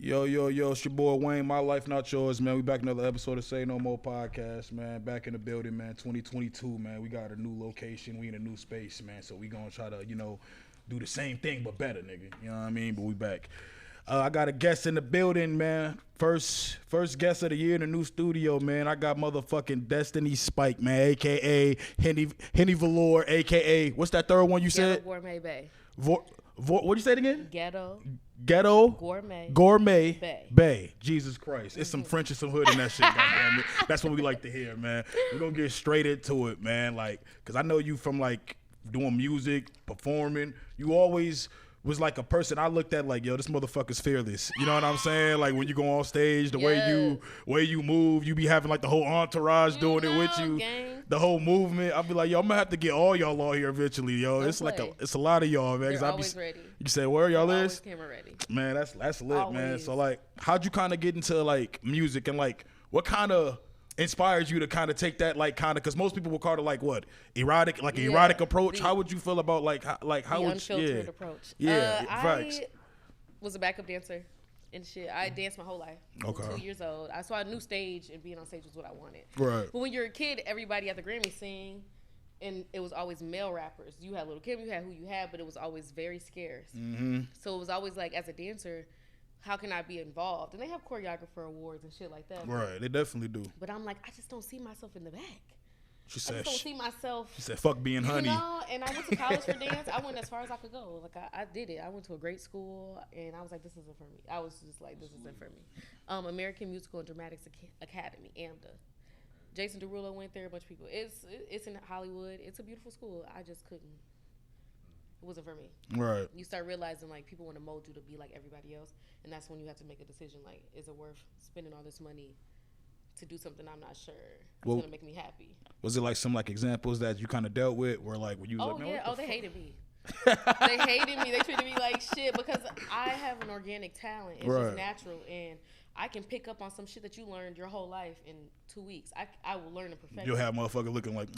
Yo, it's your boy Wayne, My Life Not Yours, man. We back another episode of Say No More Podcast, man. Back in the building, man. 2022, man. We got a new location. We in a new space, man. So we gonna try to, do the same thing but better, nigga. You know what I mean? But we back. I got a guest in the building, man. First guest of the year in the new studio, man. I got motherfucking Destinyspike, man, a.k.a. Henny Velour, a.k.a. What's that third one you said? Gourmet Bay. What'd you say it again? Ghetto Gourmet Bay. Jesus Christ. It's some French and some hood in that shit, goddamn it. That's what we like to hear, man. We're gonna get straight into it, man. Like, cause I know you from like doing music, performing. You always was like a person I looked at like, yo, this motherfucker's fearless. You know what I'm saying? Like when you go on stage, the way you move, you be having like the whole entourage doing it with you. Gang. The whole movement. I'll be like, yo, I'm gonna have to get all y'all on here eventually, yo. Don't it's play. like it's a lot of y'all, man. They're always ready. You say where y'all They're is? always camera ready. Man, that's lit, Always. man. So like, how'd you kind of get into like music and like what kind of inspires you to kind of take that like kind of, because most people will call it like what erotic, like an erotic approach. How would you feel about how would unfiltered approach? Facts. I was a backup dancer and shit. I danced my whole life. Okay. 2 years old. So I knew stage and being on stage was what I wanted. Right. But when you're a kid, everybody at the Grammy sing, and it was always male rappers. You had Little Kim, you had who you had, but it was always very scarce. Mm-hmm. So it was always like, as a dancer, how can I be involved? And they have choreographer awards and shit like that. Right, they definitely do. But I'm like, I just don't see myself in the back. She said, I just don't see myself. She said, fuck being honey. And I went to college for dance. I went as far as I could go. Like, I did it. I went to a great school, and I was like, this isn't for me. I was just like, this isn't for me. American Musical and Dramatics Academy, AMDA. Jason Derulo went there, a bunch of people. It's in Hollywood. It's a beautiful school. I just couldn't. It wasn't for me. Right. You start realizing, like, people want to mold you to be like everybody else, and that's when you have to make a decision, like, is it worth spending all this money to do something I'm not sure is going to make me happy? Was it like some like examples that you kind of dealt with where like when you was like, man, they hated me. They hated me. They treated me like shit because I have an organic talent. It's just natural, and I can pick up on some shit that you learned your whole life in 2 weeks. I will learn and perfect. You'll have motherfucker looking like,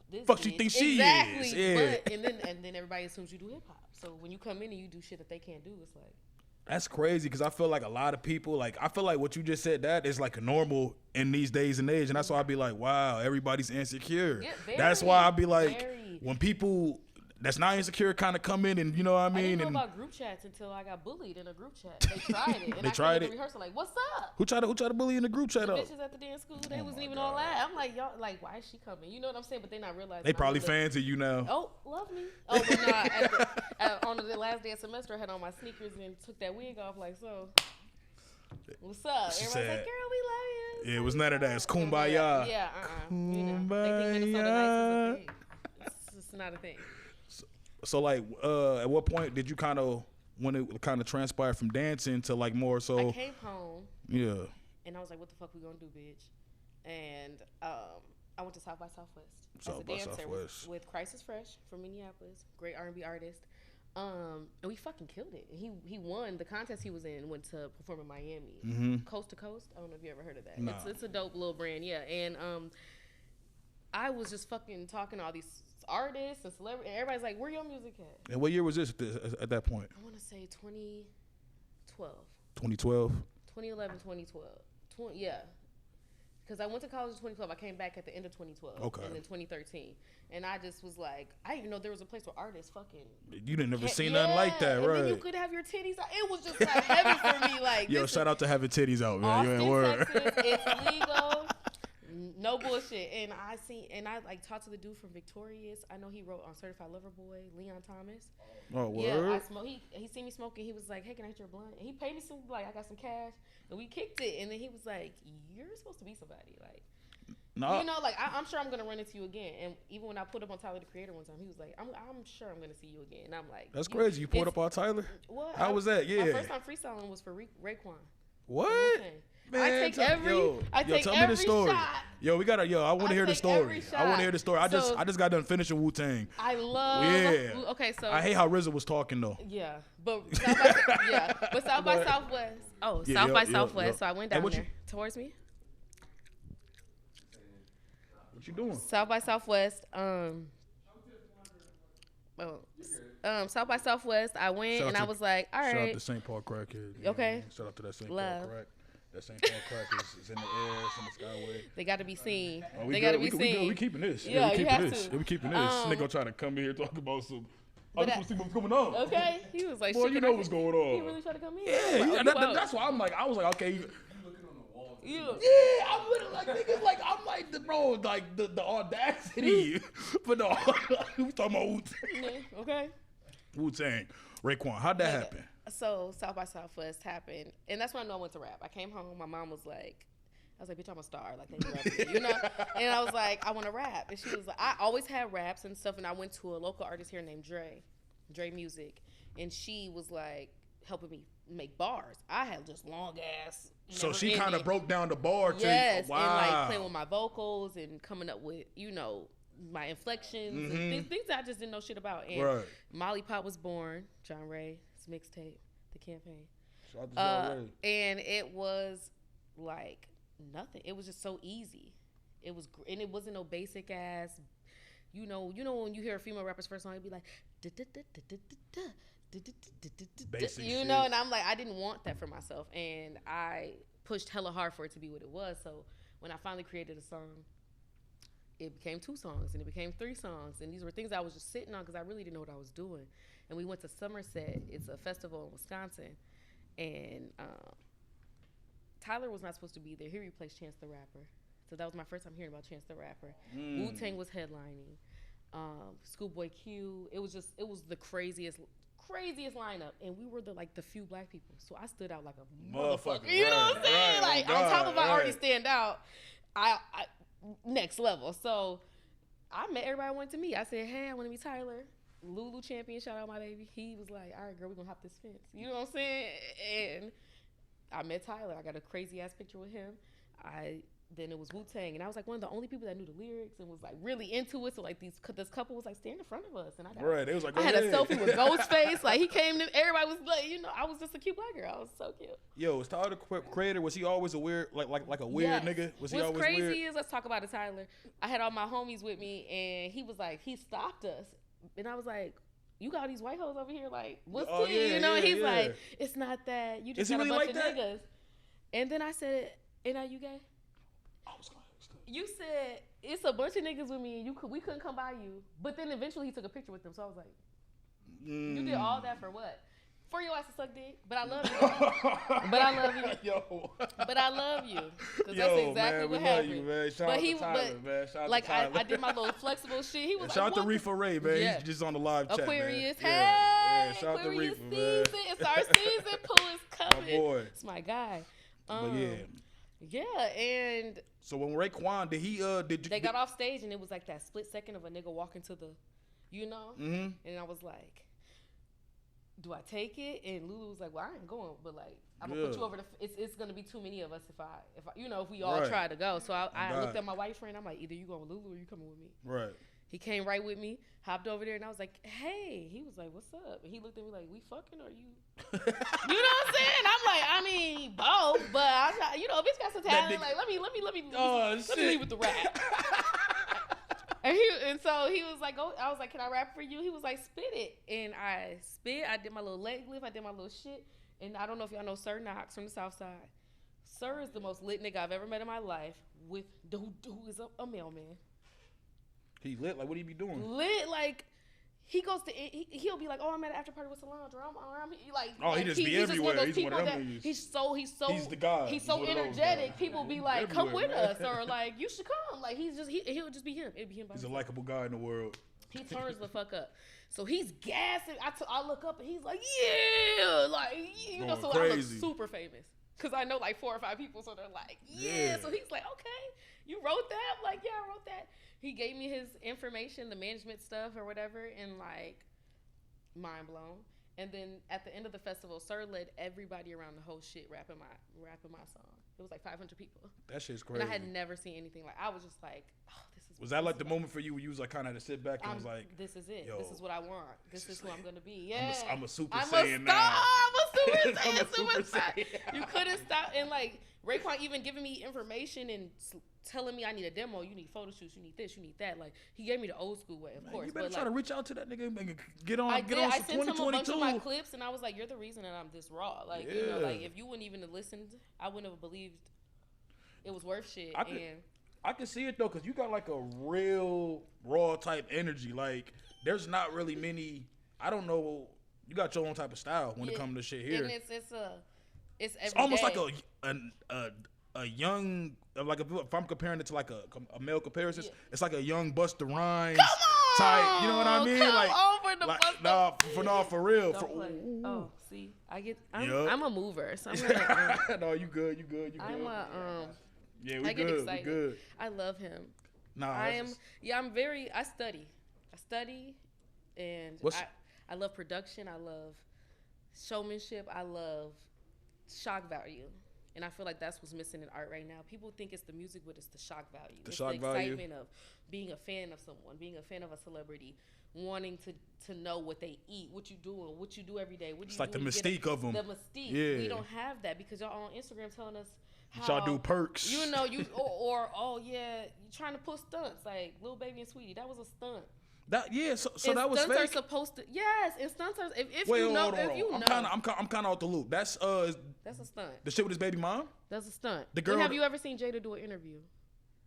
this fuck she thinks she is. Yeah. But, and then everybody assumes you do hip hop. So when you come in and you do shit that they can't do, it's like. That's crazy because I feel like a lot of people, like, I feel like what you just said, that is like a normal in these days and age. And that's why I'd be like, wow, everybody's insecure. Yeah, that's why I'd be like, when people that's not insecure kind of come in and, you know what I mean? I didn't know about group chats until I got bullied in a group chat. They tried it. And they tried it? Rehearsal, like, what's up? Who tried to bully in the group chat? The bitches at the dance school, they wasn't even all that. I'm like, y'all, like, why is she coming? You know what I'm saying? But they not realizing. They probably fans of you now. Oh, love me. Oh, but no, on the last day of semester, I had on my sneakers and took that wig off, like, so. What's up? Everybody's like, girl, we love you. Yeah, it was none of that. It's kumbaya. Yeah, You know, they think Minnesota nice is a thing. It's just not a thing. So like, at what point did you kind of, when it kind of transpired from dancing to like more so? I came home. Yeah. And I was like, what the fuck we gonna do, bitch? And I went to South by Southwest as a dancer with Crisis Fresh from Minneapolis, great R&B artist. And we fucking killed it. He won the contest he was in, went to perform in Miami. Mm-hmm. Coast to Coast. I don't know if you ever heard of that. Nah. It's a dope little brand, yeah. And I was just fucking talking to all these artists and celebrities, and everybody's like, where your music at? And what year was this at that point? I want to say 2012. 2012? 2011, 2012. Yeah. Because I went to college in 2012. I came back at the end of 2012. Okay. And then 2013. And I just was like, I didn't even know there was a place where artists fucking. You didn't never see nothing like that, and right? then you could have your titties out. It was just like heaven for me. Like, yo, shout out to having titties out, man. Austin, you ain't word. Texas, it's legal. No bullshit. And I like talked to the dude from Victorious. I know he wrote on Certified Lover Boy, Leon Thomas. Oh, word? Yeah, I smoke. He seen me smoking. He was like, hey, can I hit your blunt? And he paid me some, like, I got some cash. And we kicked it. And then he was like, you're supposed to be somebody. Like, no. You know, like, I'm sure I'm going to run into you again. And even when I put up on Tyler, the Creator, one time, he was like, I'm sure I'm going to see you again. And I'm like. That's crazy. You pulled up on Tyler? What? How was that? Yeah. My first time freestyling was for Raekwon. What? Man, I take every me the story. Shot. Yo, I want to hear the story. I want to hear the story. I just got done finishing WU-TANG. I love. Yeah. Okay, so I hate how RZA was talking though. Yeah, but South by Southwest. Oh, South by Southwest. So I went down there towards me. What you doing? South by Southwest. South by Southwest. I went and I was like, all right. Shout out to St. Paul Crackhead. Okay. Shout out to that St. Love. Paul Crack. That St. Paul Crack is in the air, it's in the skyway. They got to be seen. Oh, they got to be we seen. We keeping this. Yeah, we you keeping have this. to. Yeah, we keeping this. Nigga trying to come in here talk about some. I just want to see what's going on. Okay. He was like, boy, you know what's going on. He really tried to come in. Yeah, like, that's why I'm like, I was like, okay. Yeah, I'm literally like, niggas, like, I'm like, bro, like, the audacity. But no, we talking about Wu-Tang. Okay. Wu-Tang. Raekwon, how'd that happen? So South by Southwest happened, and that's when I knew I went to rap. I came home, my mom was like, bitch, I'm a star. Like, they love me, you know? And I was like, I want to rap. And she was like, I always had raps and stuff, and I went to a local artist here named Dre Music, and she was like helping me make bars. I had just long ass. So she kind of broke down the bar to yes, wow. and like playing with my vocals and coming up with, you know, my inflections and things I just didn't know shit about. And Molly Pop was born, John Ray's mixtape, The Campaign. Shout out to John Ray. And it was like nothing. It was just so easy. It was, and it wasn't no basic ass. You know when you hear a female rapper's first song, it'd be like, basic you shit. know, and I'm like, I didn't want that for myself, and I pushed hella hard for it to be what it was. So when I finally created a song, it became 2 songs, and it became 3 songs, and these were things I was just sitting on because I really didn't know what I was doing. And we went to Somerset. It's a festival in Wisconsin, and Tyler was not supposed to be there. He replaced Chance the Rapper. So that was my first time hearing about Chance the Rapper. Wu-Tang was headlining. Schoolboy Q. It was the craziest lineup, and we were the few black people. So I stood out like a motherfucker. You know what I'm saying? Like, on top of I already stand out, I next level. So I met everybody I wanted to meet. I said, hey, I want to meet Tyler. Lulu Champion, shout out my baby. He was like, all right, girl, we're gonna hop this fence. You know what I'm saying? And I met Tyler. I got a crazy ass picture with him. Then it was Wu-Tang, and I was like one of the only people that knew the lyrics and was like really into it. So like this couple was like stand in front of us, and it was like, I had a selfie with Ghostface. Like, he came to, everybody was like, you know, I was just a cute black girl. I was so cute. Yo, was Tyler the creator? Was he always a weird like a weird nigga? Was he always weird? What's crazy is, let's talk about it, Tyler. I had all my homies with me, and he was like, he stopped us, and I was like, you got all these white hoes over here, like, what's you know? And he's like, it's not that. You just got a bunch of niggas. And then I said, and are you gay? You said it's a bunch of niggas with me, and we couldn't come by you. But then eventually he took a picture with them, so I was like, you did all that for what? For your ass to suck dick? But I love you. But I love you. Yo. But I love you. Because that's exactly what happened. You, man. Shout out to Tyler, man. Shout out to Tyler. I did my little flexible shit. He was shout out to Reefa Ray, man. Yeah. He's just on the live chat, Aquarius, man. hey! Yeah, shout out to Aquarius Reefa, season. man. It's our season. Pooh is coming. My boy. It's my guy. But yeah. Yeah, and so when Raekwon, they got off stage, and it was like that split second of a nigga walking to the, you know, and I was like, do I take it? And Lulu was like, well, I ain't going, but like, I'm gonna put you over it's gonna be too many of us if I you know, if we all try to go. So I looked at my white friend. I'm like, either you going with Lulu or you coming with me. Right. He came right with me, hopped over there, and I was like, hey. He was like, what's up? And he looked at me like, we fucking or you? You know what I'm saying? I'm like, I mean, both, but I'm not, you know, bitch got some talent. Like, let me leave with the rap. And so he was like, I was like, can I rap for you? He was like, spit it. And I spit. I did my little leg lift. I did my little shit. And I don't know if y'all know Sir Knox from the South Side. Sir is the most lit nigga I've ever met in my life, who is a mailman. He lit? Like, what do he be doing? Lit, like, he goes to, he'll be like, oh, I'm at an after party with Solange, or I'm like, oh, he just be everywhere. He's one of those people that he's the guy. He's so energetic. People be like, come with us, or like, you should come. Like, he'll just be him. It'd be him. He's a likable guy in the world. He turns the fuck up. So he's gassing. I look up and he's like, yeah, like, you know. So crazy. I look super famous because I know like 4 or 5 people. So they're like, yeah. So he's like, okay, you wrote that? I'm like, yeah, I wrote that. He gave me his information, the management stuff or whatever, and like, mind blown. And then at the end of the festival, Sir led everybody around the whole shit rapping my song. It was like 500 people. That shit's crazy. And I had never seen anything like. I was just like, oh, this is. Was that like the moment for you where you was like kind of had to sit back and was like, this is it. This is what I want. This is who I'm gonna be. Yeah. I'm a super saiyan now. I'm a super saiyan. You couldn't stop. And like Raekwon even giving me information and telling me I need a demo, you need photo shoots, you need this, you need that. Like, he gave me the old school way, of course. You better but try like, to reach out to that nigga and get on. I get did. on I some sent him a bunch 2022. of my clips, and I was like, "You're the reason that I'm this raw." Like, you know, like if you wouldn't even have listened, I wouldn't have believed it was worth shit. I can see it though, cause you got like a real raw type energy. Like, there's not really many. I don't know. You got your own type of style when it comes to shit here. And it's almost like a young, like if I'm comparing it to like a male comparison, it's like a young Busta Rhymes type. You know what I mean? For real. Oh, see, I'm a mover. So I'm like, no, you good. Yeah, we get good. excited. We good. I love him. No, I study, and I love production. I love showmanship. I love shock value. And I feel like that's what's missing in art right now. People think it's the music, but it's the shock value. It's the excitement of being a fan of someone, being a fan of a celebrity, wanting to know what they eat, what you doing, what you do every day. It's like the mystique of them. The mystique. Yeah. We don't have that because y'all on Instagram telling us how y'all do perks. You know, you or you trying to pull stunts like Lil Baby and Sweetie. That was a stunt. So that was fake. Stunts are supposed to and stunts are if Wait, you know hold on. if you know. I'm kind of off the loop. That's a stunt. The shit with his baby mom. That's a stunt. The girl. Have you ever seen Jada do an interview?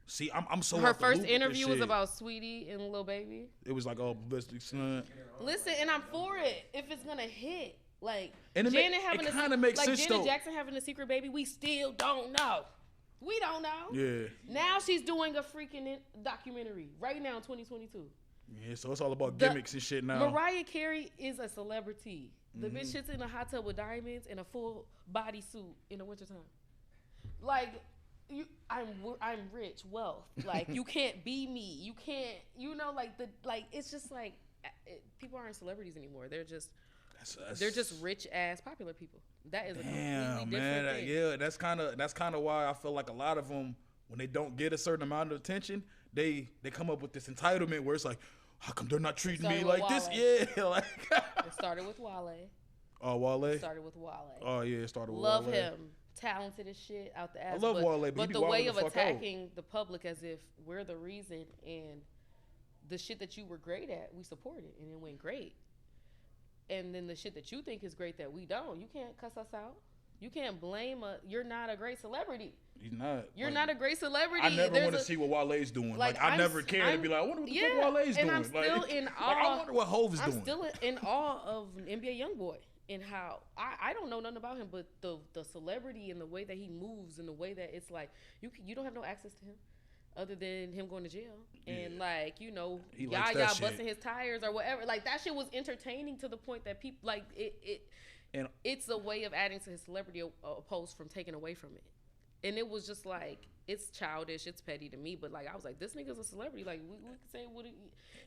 See, I'm so. Her first interview was about Sweetie and Lil Baby. It was like, oh, ballistic stunt. Listen, and I'm for it if it's gonna hit. Like Janet Jackson having a secret baby, we still don't know. We don't know. Yeah. Now she's doing a freaking documentary right now in 2022. Yeah, so it's all about gimmicks and shit now. Mariah Carey is a celebrity. The bitch sits in a hot tub with diamonds and a full body suit in the wintertime. Like, I'm rich, wealth. Like, you can't be me. You can't, it's just like, people aren't celebrities anymore. They're just rich ass popular people. That is a completely different thing. Yeah, that's kind of why I feel like a lot of them, when they don't get a certain amount of attention, they come up with this entitlement where it's like, how come they're not treating me like this? Yeah, like it started with Wale. Oh, Wale. It started with Wale. Oh yeah, it started with Love Wale. Love him, talented as shit, out the ass. I love Wale, but the way of attacking the public as if we're the reason, and the shit that you were great at, we supported, and it went great. And then the shit that you think is great that we don't, you can't cuss us out. You can't blame you're not a great celebrity. He's not. You're not a great celebrity. I never want to see what Wale's doing. Like I never cared to be like, I wonder what the fuck Wale's doing. And I'm still in awe. I wonder what Hov is doing. I'm still in awe of NBA YoungBoy and how I don't know nothing about him, but the celebrity and the way that he moves and the way that it's like you don't have no access to him other than him going to jail and Yaya busting his tires or whatever. Like that shit was entertaining to the point that people like it. And it's a way of adding to his celebrity opposed from taking away from it. And it was just like, it's childish, it's petty to me, but like I was like, this nigga's a celebrity. Like we can say what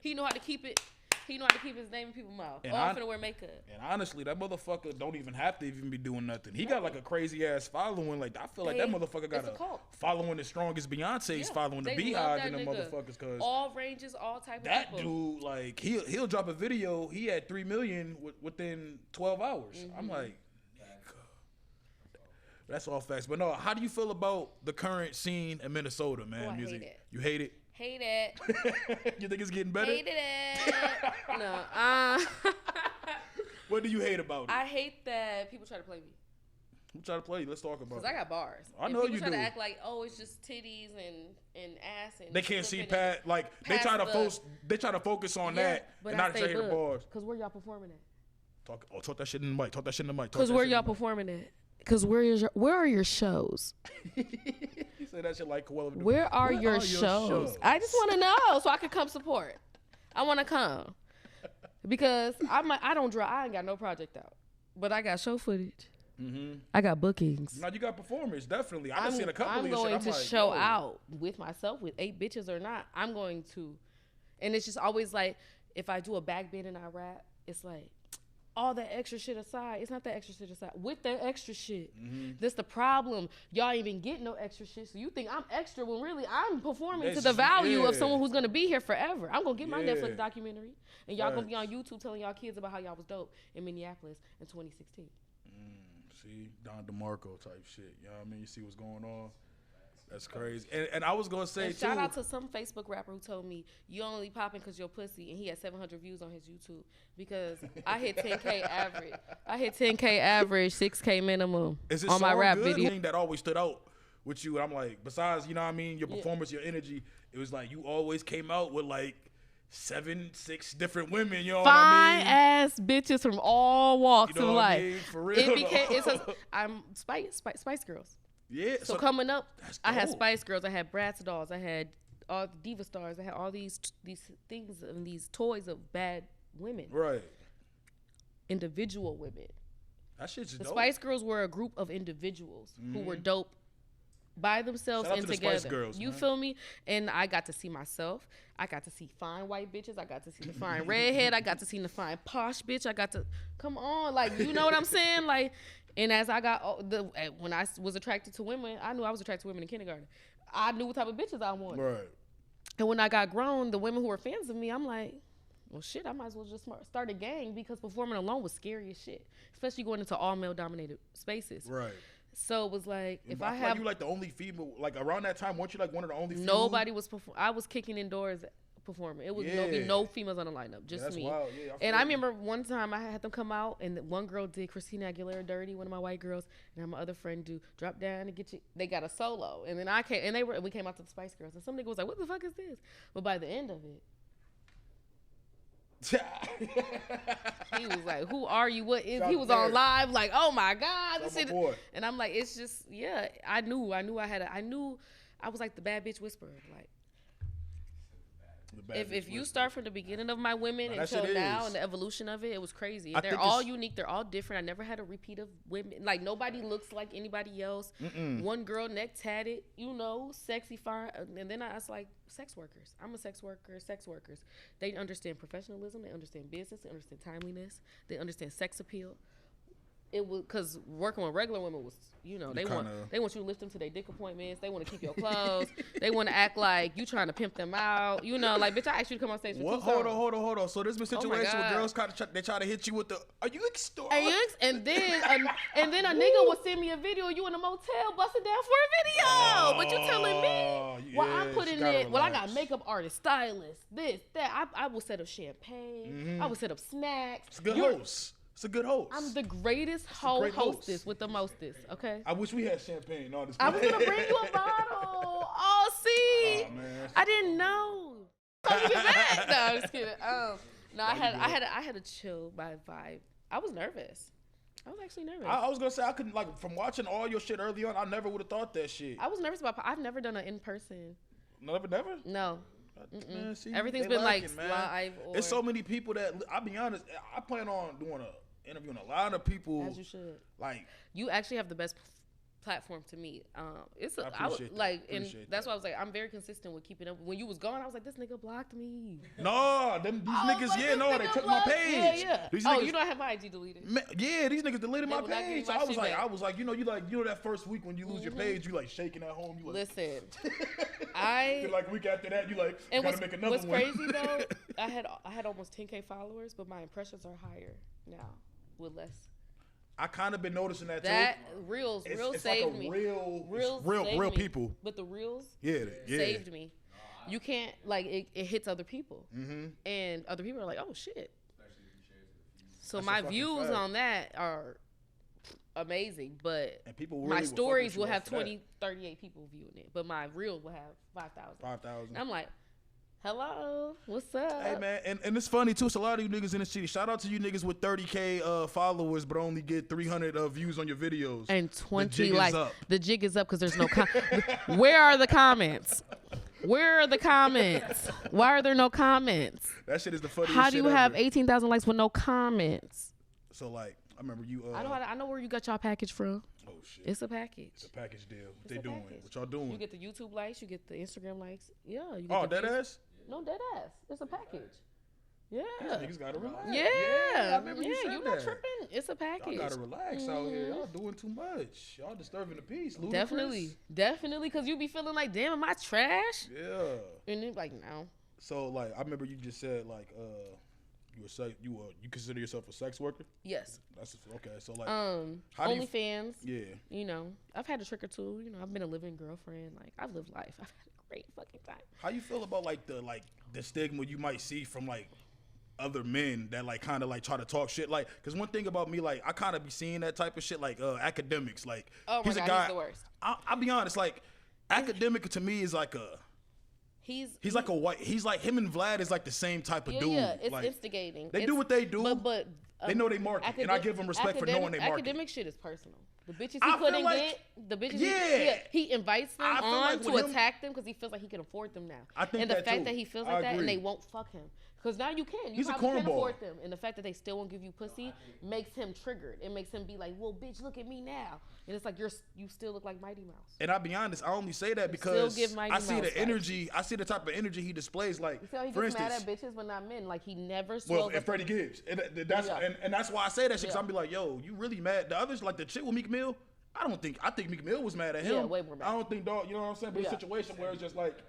he know how to keep it. He know how to keep his name in people's mouth. Oh, I'm finna wear makeup. And honestly, that motherfucker don't even have to even be doing nothing. He got like a crazy ass following. Like I feel like that motherfucker got a following as strong as Beyonce's following the Beehive and them motherfuckers. Cause all ranges, all type of people. That dude, like he'll drop a video. He had 3 million within 12 hours. Mm-hmm. I'm like, that's all facts. But no, how do you feel about the current scene in Minnesota, man? I hate it. You hate it? Hate it. You think it's getting better? Hated it. No. What do you hate about it? I hate that people try to play me. Who try to play you? Let's talk about it. Because I got bars. I know you do. People try to act like, oh, it's just titties and ass. And they can't see past. Like they try to focus on that and not try to hear the bars. Because where y'all performing at? Talk that shit in the mic. Talk that shit in the mic. Because where y'all performing at? Because where are your shows? You say that shit like where are your shows? I just want to know so I can come support. I want to come because I don't draw. I ain't got no project out, but I got show footage. Mm-hmm. I got bookings. Now you got performers, definitely. I've seen a couple of I'm going to show out with myself with 8 bitches or not. I'm going to, and it's just always like if I do a back bend and I rap, it's like. All that extra shit aside, it's not that extra shit aside. With that extra shit, that's the problem. Y'all ain't even get no extra shit, so you think I'm extra when really I'm performing to the value of someone who's gonna be here forever. I'm gonna get my Netflix documentary, and y'all gonna be on YouTube telling y'all kids about how y'all was dope in Minneapolis in 2016. See, Don DeMarco type shit. You know what I mean? You see what's going on. That's crazy. And I was gonna say and too. Shout out to some Facebook rapper who told me you only popping because you're pussy, and he had 700 views on his YouTube because I hit 10K average. I hit 10K average, 6K minimum Is it on my rap good? video. Thing that always stood out with you, and I'm like, besides, you know what I mean, your performance, your energy, it was like you always came out with like 6 different women, you know what I mean? Fine ass bitches from all walks You know of what I life. mean? For real. It became I'm Spice Girls. Yeah. So coming up, I had dope. Spice Girls, I had Bratz dolls, I had all the Diva Stars, I had all these things and these toys of bad women, Right. individual women. That shit's The dope. Spice Girls were a group of individuals who were dope by themselves Shout out and to the together. Spice Girls, you man. feel me? And I got to see myself. I got to see fine white bitches. I got to see the fine redhead. I got to see the fine posh bitch. I got to come on, like, you know what I'm saying? Like, and as I got when I was attracted to women, I knew I was attracted to women in kindergarten. I knew what type of bitches I wanted. Right. And when I got grown, the women who were fans of me, I'm like, well, shit, I might as well just start a gang because performing alone was scary as shit, especially going into all male dominated spaces. Right. So it was like, if I I feel have like you like the only female, like around that time, weren't you like one of the only? nobody was I was kicking indoors performing. It was no females on the lineup, just that's me. wild. Yeah, And I remember one time I had them come out, and one girl did Christina Aguilera "Dirty," one of my white girls, and my other friend do "Drop Down and Get You." They got a solo, and then I came, and we came out to the Spice Girls, and some nigga was like, "What the fuck is this?" But by the end of it, he was like, "Who are you? What is?" He was on live, like, "Oh my god, this shit." And I'm like, "It's just, yeah." I knew I was like the bad bitch whisperer, like. If you start from the beginning of my women until now and the evolution of it, it was crazy. And they're all unique. They're all different. I never had a repeat of women. Like, nobody looks like anybody else. One girl neck tatted, sexy, fine. And then I was like, sex workers. I'm a sex worker, sex workers. They understand professionalism. They understand business. They understand timeliness. They understand sex appeal. It was because working with regular women was, they want you to lift them to their dick appointments. They want to keep your clothes. They want to act like you trying to pimp them out. Like, bitch, I asked you to come on stage for 2 songs. Hold on. So there's been situations where girls they try to hit you with the, are you extorting? And then a nigga would send me a video of you in a motel busting down for a video. But you telling me, I'm putting in, I got makeup artist, stylist, this, that. I will set up champagne. I will set up snacks. It's a good host. It's a good host. I'm the greatest hostess with the mostest, okay? I wish we had champagne. No, I was going to bring you a bottle. Oh, see? Oh, man. I didn't know. Come get back. No, I'm just kidding. No, I had a chill vibe. I was nervous. I was actually nervous. I was going to say, I couldn't, like, from watching all your shit early on, I never would have thought that shit. I was nervous about, I've never done an in-person. Never? No. Man, see, everything's been like live. There's so many people that, I'll be honest, I plan on interviewing a lot of people. As you should. Like, you actually have the best platform to meet. That's why I was like, I'm very consistent with keeping up. When you was gone, I was like, this nigga blocked me. No, these niggas, like, they took my page. Yeah. Niggas, you don't have my IG deleted. These niggas deleted my page. So I was like, that first week when you lose your page, you like shaking at home. You like, listen, like a week after that, you like, gotta make another one. What's crazy though, I had almost 10K followers, but my impressions are higher now with less. I kind of been noticing that too. Reels it's saved like me. Real people. But the reels saved me. You can't, like, it hits other people. And other people are like, oh shit. So that's my views on that are amazing, but and people my stories will have 38 people viewing it, but my reels will have 5,000. I'm like, hello, what's up? Hey man, and it's funny too. It's a lot of you niggas in the city. Shout out to you niggas with 30K followers, but only get 300 views on your videos. And 20 likes. The jig is up because there's no. Where are the comments? Where are the comments? Why are there no comments? That shit is the funniest. How do you have 18,000 likes with no comments? So like, I remember you. I know where you got y'all package from. Oh shit! It's a package. It's a package deal. What they doing? What y'all doing? You get the YouTube likes. You get the Instagram likes. Yeah. You get dead ass? No, dead ass. It's a package. Yeah. These niggas gotta relax. Yeah. I remember you said you're that. not tripping. It's a package. Y'all gotta relax out here. Y'all doing too much. Y'all disturbing the peace. Definitely, because you be feeling like, damn, am I trash? Yeah. And then like, no. So like, I remember you just said like, You consider yourself a sex worker? Yes. That's okay. So like, OnlyFans. Yeah. You know, I've had a trick or two. You know, I've been a living girlfriend. Like, I've lived life. I've had a great fucking time. How you feel about like the stigma you might see from like other men that like kind of like try to talk shit? Like, cause one thing about me, like I kind of be seeing that type of shit, like academics. Like, oh my God, he's the worst. I'll be honest, like academic to me is like a. He's like a white. He's like him and Vlad is like the same type of dude. Yeah, it's like, instigating. They do what they do, but they know they market, and I give them respect for knowing they market. Academic shit is personal. The bitches he couldn't get, the bitches he invites them on like to attack them because he feels like he can afford them now. I think and the fact that he feels like that and they won't fuck him. Because now you can. You probably can afford them. And the fact that they still won't give you pussy makes him triggered. It makes him be like, well, bitch, look at me now. And it's like, you still look like Mighty Mouse. And I'll be honest, I only say that because I see the energy. I see the type of energy he displays. Like, for instance. He gets mad at bitches but not men. Like, he never swells up. And Freddie Gibbs. And that's why I say that shit. Because I'm be like, yo, you really mad? The others, like the chick with Meek Mill, I think Meek Mill was mad at him. Yeah, way more mad. I don't think, dog, you know what I'm saying? But a situation where it's just like,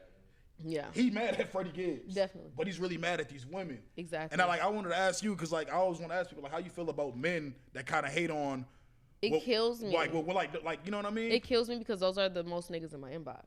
yeah, he mad at Freddie Gibbs, definitely, but he's really mad at these women. Exactly. And I wanted to ask you because like I always want to ask people like how you feel about men that kind of hate on. It kills me. Like you know what I mean? It kills me because those are the most niggas in my inbox.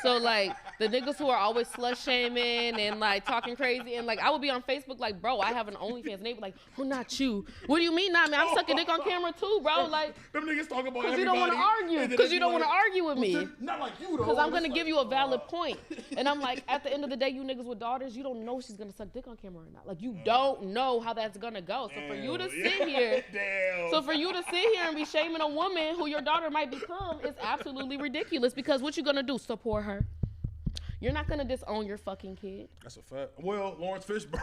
So like the niggas who are always slut shaming and like talking crazy and like I would be on Facebook like, bro, I have an OnlyFans, and they be like, oh, not you. What do you mean not me? I'm sucking dick on camera too, bro. Like them niggas talking about because you don't want to argue. Because you don't want to argue with me. Not like you though. Because I'm gonna give you a valid point. And I'm like, at the end of the day, you niggas with daughters, you don't know if she's gonna suck dick on camera or not. Like you don't know how that's gonna go. So for you to sit here, and be shaming a woman who your daughter might become is absolutely ridiculous because what you gonna do? Support her. You're not gonna disown your fucking kid. That's a fact. Well, Lawrence Fishburne,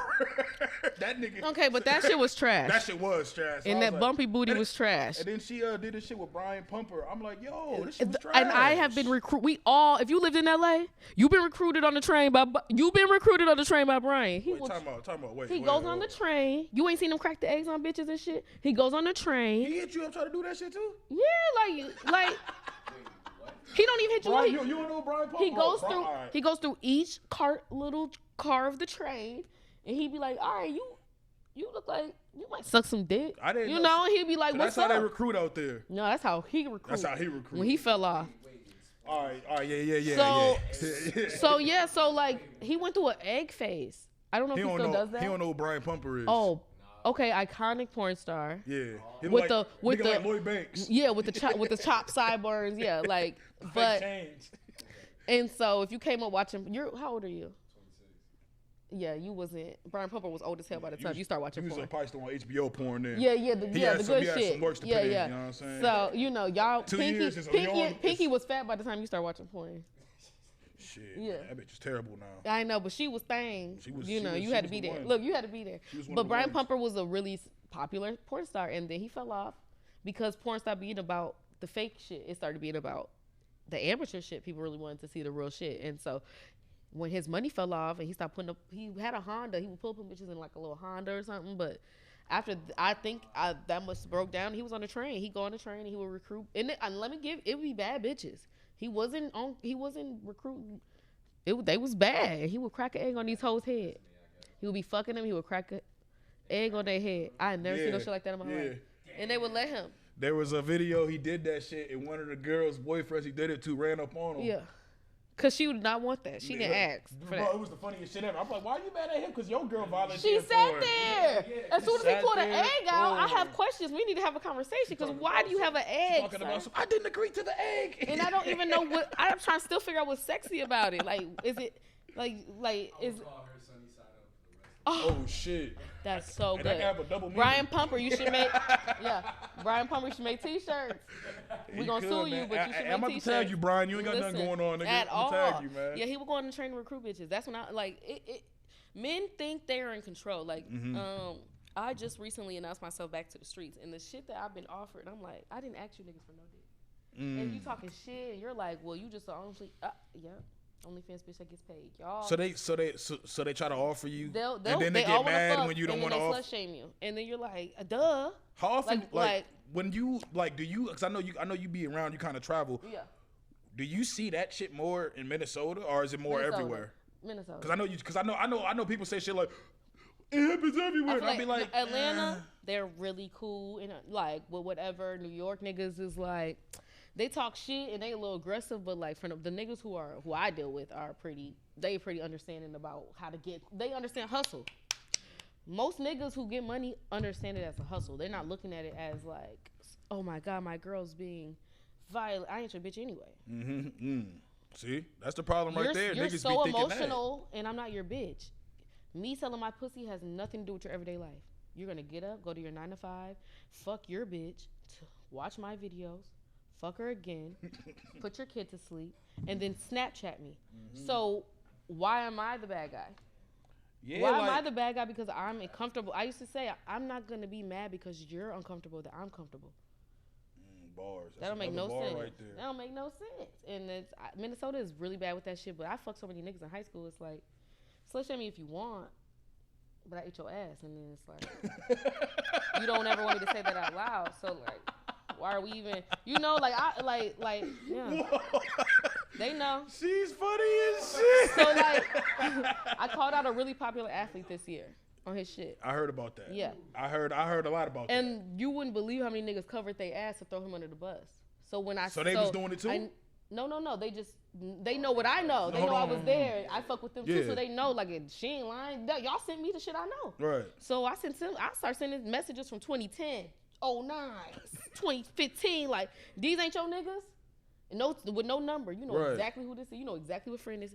that nigga. Okay, but that shit was trash. That shit was trash. And that bumpy booty was trash. And then she did this shit with Brian Pumper. I'm like, yo, this shit was trash. And I have been recruited. If you lived in LA, you've been recruited on the train by Brian. Time out. He goes on the train. You ain't seen him crack the eggs on bitches and shit. He goes on the train. He hit you up trying to do that shit too? Yeah, like. He don't even hit you. Brian, you don't know Brian Pumper? He goes through each little car of the train, and he be like, all right, you look like you might suck some dick. I didn't you know, and he'd be like, so what's that's up? how they recruit out there. No, that's how he recruit. When he fell off. All right, yeah. So like he went through an egg phase. I don't know if he still does that. He don't know who Brian Pumper is. Oh. Okay, iconic porn star. Yeah, with the like Lloyd Banks. Yeah, with the chopped sideburns. Yeah, like but. And so if you came up watching, how old are you? 26. Yeah, you wasn't. Brian Pumper was old as hell by the time you start watching porn. He was probably still on HBO porn then. Yeah, the good shit. Had some works to put in, you know what I'm saying? So y'all, Pinky was fat by the time you start watching porn. Shit, yeah, that bitch is terrible now. I know, but she was thang. You had to be there. Look, you had to be there. But Brian Pumper was a really popular porn star, and then he fell off because porn stopped being about the fake shit. It started being about the amateur shit. People really wanted to see the real shit, and so when his money fell off and he stopped putting up, he had a Honda. He would pull up bitches in like a little Honda or something, but. After I think that must broke down. He was on the train. He'd go on the train and he would recruit. And it would be bad bitches. He wasn't recruiting. They was bad. He would crack an egg on these hoes' head. He would be fucking them. He would crack an egg on their head. I had never seen no shit like that in my life. And they would let him. There was a video he did that shit, and one of the girls' boyfriends he did it to ran up on him. Yeah. Cause she would not want that. She didn't ask for that. It was the funniest shit ever. I'm like, why are you mad at him? Cause your girl volunteered. She sat there. As soon as he pulled an egg out, I have questions. We need to have a conversation. Cause why do you have an egg? I didn't agree to the egg. And I don't even know what. I'm trying to still figure out what's sexy about it. Like, is it like is? Oh shit. That's so and good. I have a double Brian Pumper, you should make Brian Pumper, you should make t-shirts. We're gonna sue you, but you should make t-shirts. I'm about to tag you, Brian. You ain't got nothing going on, nigga. At all. Tag you, man. Yeah, he would go on the train to recruit bitches. That's when I like it. Men think they're in control. Like, I just recently announced myself back to the streets, and the shit that I've been offered, I'm like, I didn't ask you niggas for no dick. And you talking shit, and you're like, well, you just honestly, yeah. OnlyFans bitch that gets paid, y'all. So they try to offer you, and then they get mad when you don't want to offer. Slut shame you, and then you're like, duh. How often, when you do you? Because I know you be around, you kind of travel. Yeah. Do you see that shit more in Minnesota, or is it more everywhere? Minnesota. Because I know people say shit like, It happens everywhere. I I'll be like, Atlanta, they're really cool and like with whatever. New York niggas is like, they talk shit and they a little aggressive, but like from the niggas who I deal with are pretty understanding about how to get. They understand hustle. Most niggas who get money understand it as a hustle. They're not looking at it as like, oh my god, my girl's being violent. I ain't your bitch anyway. See, that's the problem right there. You're Niggas so be thinking emotional, and I'm not your bitch. Me selling my pussy has nothing to do with your everyday life. You're gonna get up, go to your 9 to 5, fuck your bitch, watch my videos, fuck her again, put your kid to sleep, and then Snapchat me. So why am I the bad guy? Yeah, why am I the bad guy? Because I'm uncomfortable. I used to say I'm not gonna be mad because you're uncomfortable that I'm comfortable. Bars. That don't make no sense. Right there. That don't make no sense. And Minnesota is really bad with that shit. But I fucked so many niggas in high school. It's like, slut shame me if you want, but I ate your ass. And then it's like, you don't ever want me to say that out loud. So like, why are we even? You know, like yeah. They know. She's funny as shit. So like, I called out a really popular athlete this year on his shit. I heard about that. Yeah. I heard a lot about that. And you wouldn't believe how many niggas covered their ass to throw him under the bus. So when So they was doing it too? No. They know what I know. They know I was there. I fuck with them too, so they know like she ain't lying. Y'all sent me the shit I know. Right. So I start sending messages from 2010, 09, 2015. Like, these ain't your niggas? No, with no number. You know exactly who this is. You know exactly what friend is.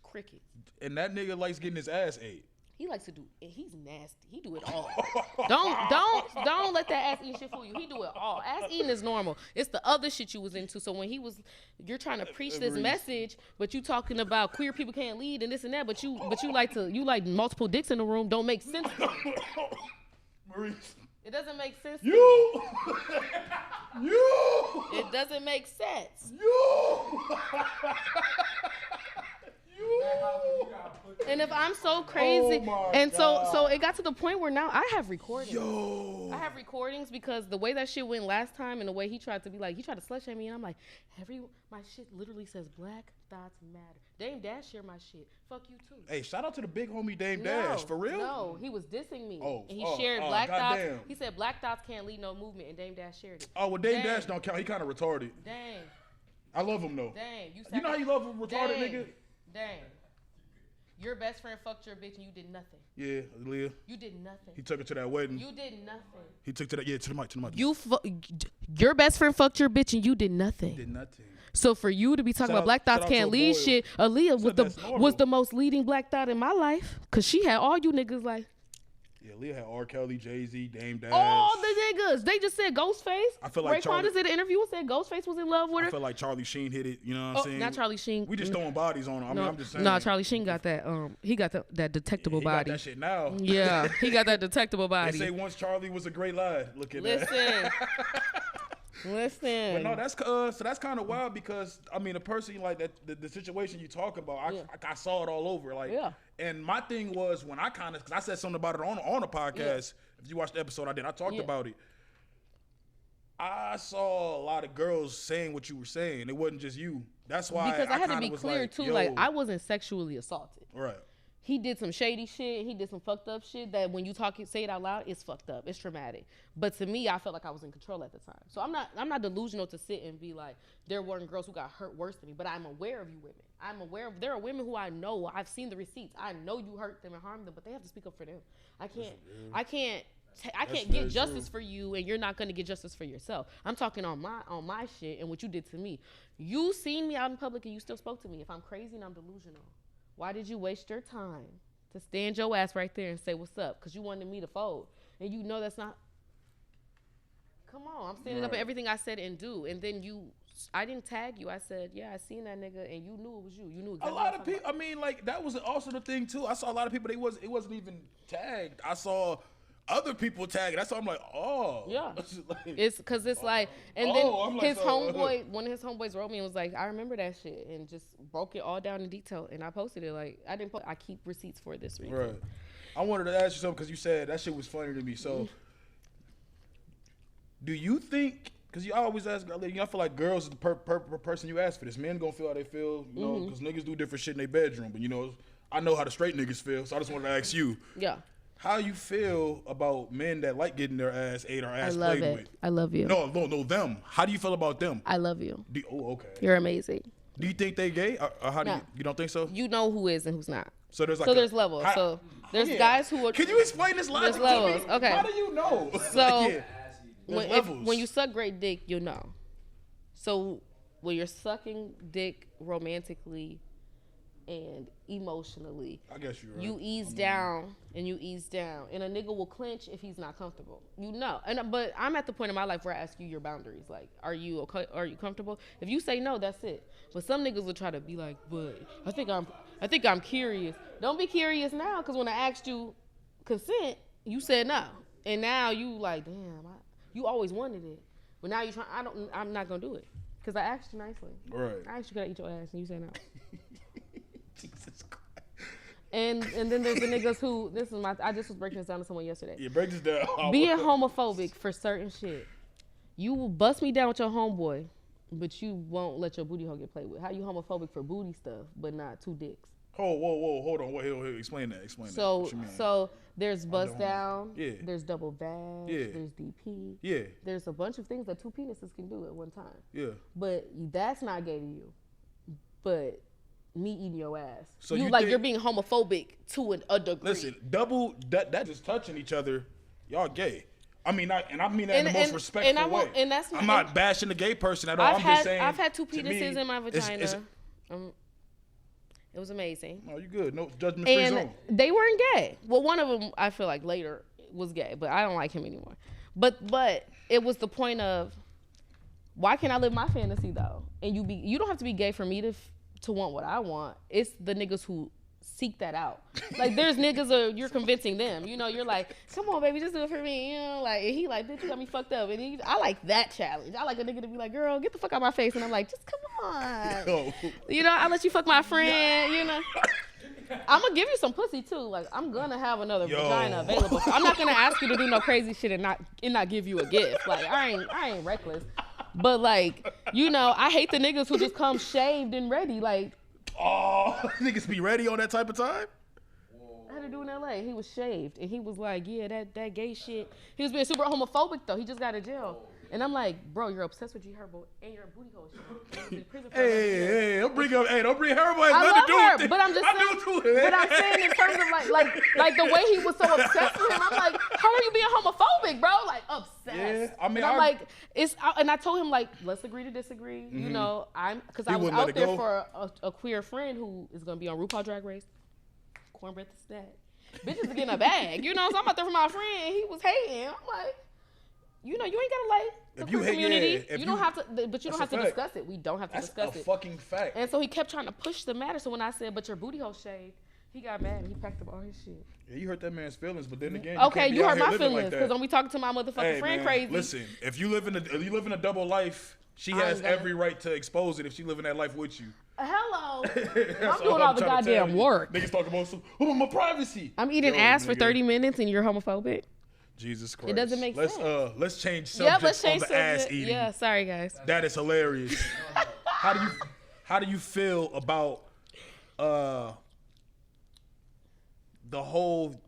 Crickets. And that nigga likes getting his ass ate. He likes to do. He's nasty. He do it all. don't let that ass eating shit fool you. He do it all. Ass eating is normal. It's the other shit you was into. So when you're trying to preach this message, but you talking about queer people can't lead and this and that, but you like multiple dicks in the room. Don't make sense. Maurice. It doesn't make sense. You. It doesn't make sense. And if I'm so crazy, so it got to the point where now I have recordings. I have recordings because the way that shit went last time and the way he tried to slut shame me, and I'm like, my shit literally says Black Dots Matter. Dame Dash share my shit. Fuck you too. Hey, shout out to the big homie Dame Dash. For real? No, he was dissing me. And he shared Black Dots. damn. He said Black Dots can't lead no movement, and Dame Dash shared it. Oh, well, Dame Dash don't count. He kind of retarded. Dang. I love him though. Dang. You know how you love a retarded nigga? Dang. Your best friend fucked your bitch and you did nothing. Yeah, Leah. You did nothing. He took her to that wedding. You did nothing. He took to the mic. Your best friend fucked your bitch and you did nothing. Did nothing. So for you to be talking about Black Dots can't lead shit, Aaliyah was the most leading Black Dot in my life, cause she had all you niggas like. Yeah, Leah had R. Kelly, Jay-Z, Dame Dash. All the niggas. They just said Ghostface. I feel like Raekwon did an interview and said Ghostface was in love with her. I feel like Charlie Sheen hit it. You know what I'm saying? Not Charlie Sheen. We just throwing bodies on him. I'm just saying. No, Charlie Sheen got that. He got that detectable body. He got that shit now. Yeah, he got that detectable body. They say once Charlie was a great lad. Look at that. Listen. But no, that's kind of wild because I mean, a person like that, the situation you talk about, I saw it all over. Like, and my thing was when because I said something about it on a podcast. Yeah. If you watched the episode I talked about it. I saw a lot of girls saying what you were saying. It wasn't just you. That's why because I had to be clear too. Like, I wasn't sexually assaulted. Right. He did some shady shit. He did some fucked up shit that when you say it out loud, it's fucked up. It's traumatic. But to me, I felt like I was in control at the time. So I'm not delusional to sit and be like, there weren't girls who got hurt worse than me. But I'm aware of you women. I'm aware of there are women who I know. I've seen the receipts. I know you hurt them and harmed them, but they have to speak up for them. I can't get justice for you, and you're not gonna get justice for yourself. I'm talking on my shit and what you did to me. You seen me out in public and you still spoke to me. If I'm crazy and I'm delusional, why did you waste your time to stand your ass right there and say what's up? Because you wanted me to fold, and you know that's not. Come on, I'm standing up at everything I said and do, and then I didn't tag you. I said, yeah, I seen that nigga, and you knew it was you. You knew exactly. A lot of people. I mean, like that was also the thing too. I saw a lot of people. It wasn't even tagged. I saw other people tagged. That's why I'm like, oh. Yeah. It's because it's like, and then one of his homeboys wrote me and was like, I remember that shit, and just broke it all down in detail, and I posted it. Like, I keep receipts for this reason. Right. I wanted to ask you something because you said that shit was funny to me. So, do you think? Because you always ask, I feel like girls is the person you ask for this. Men gonna feel how they feel, you know, because niggas do different shit in their bedroom. But, you know, I know how the straight niggas feel, so I just wanted to ask you. Yeah. how you feel about men that like getting their ass ate or ass I love played it. with? I love you. No, them. How do you feel about them? I love you. Okay. You're amazing. Do you think they gay? Or how do you don't think so? You know who is and who's not. So there's there's levels. So there's guys who are. Can you explain this logic There's levels. to me? Okay. How do you know? So levels. when you suck great dick, you'll know. So when you're sucking dick romantically and emotionally, I guess you're right. you ease down and you ease down, and a nigga will clinch if he's not comfortable. You know, but I'm at the point in my life where I ask you your boundaries. Like, are you okay? Are you comfortable? If you say no, that's it. But some niggas will try to be like, but I think I'm curious. Don't be curious now, because when I asked you consent, you said no, and now you like, damn, you always wanted it, but now you trying. I'm not gonna do it because I asked you nicely. Right. I asked you could I eat your ass, and you said no. Jesus Christ. And then there's the niggas who I just was breaking this down to someone yesterday. Yeah, break this down. Being homophobic for certain shit. You will bust me down with your homeboy, but you won't let your booty hole get played with. How you homophobic for booty stuff, but not two dicks? Whoa, hold on. Wait, explain that. So there's bust down. Yeah. There's double vag. Yeah. There's DP. Yeah. There's a bunch of things that two penises can do at one time. Yeah. But that's not gay to you. But me eating your ass. So you're being homophobic to a degree. Listen, that just touching each other, y'all gay. I mean that in the most respectful way. And that's I'm not bashing the gay person at all. I'm just saying. I've had two penises in my vagina. It was amazing. Oh, you good? No judgment free zone. And they weren't gay. Well, one of them I feel like later was gay, but I don't like him anymore. But it was the point of, why can't I live my fantasy though? And you don't have to be gay for me to want what I want. It's the niggas who seek that out. Like, there's niggas you're convincing them. You know, you're like, come on, baby, just do it for me. You know, like, and he like, bitch, you got me fucked up. And I like that challenge. I like a nigga to be like, girl, get the fuck out of my face. And I'm like, just come on. Yo. You know, I let you fuck my friend. You know, I'm gonna give you some pussy too. Like, I'm gonna have another vagina available. So I'm not gonna ask you to do no crazy shit and not give you a gift. Like, I ain't reckless. But like, you know, I hate the niggas who just come shaved and ready. Like, oh, niggas be ready on that type of time? I had to do in LA. He was shaved and he was like, yeah, that gay shit. He was being super homophobic though. He just got out of jail. And I'm like, bro, you're obsessed with G Herbo and your booty hole shit. Hey, don't bring Herbo. I love her, but I'm just saying. But I'm saying in terms of like the way he was so obsessed with him. I'm like, how are you being homophobic, bro? Like, obsessed. Yeah, I mean, and I told him like, let's agree to disagree. Mm-hmm. You know, because I was out there for a queer friend who is gonna be on RuPaul Drag Race. Cornbread to snack. Bitches are getting a bag, you know. So I'm out there for my friend, and he was hating. I'm like, you know, you ain't gotta like the queer community. You don't have to, but you don't have to discuss it. We don't have to discuss it. That's a fucking fact. And so he kept trying to push the matter. So when I said, but your booty hole shaved, he got mad and he packed up all his shit. Yeah, you hurt that man's feelings, but then again, you hurt my feelings because don't be talking to my motherfucking friend crazy. Listen, if you live in a double life, she has every right to expose it if she living that life with you. Hello. I'm doing all the goddamn work. Niggas talking about my privacy. I'm eating ass for 30 minutes and you're homophobic. Jesus Christ. It doesn't make sense. Let's change subjects on the ass eating. Yeah, sorry guys. That is hilarious. How do you feel about the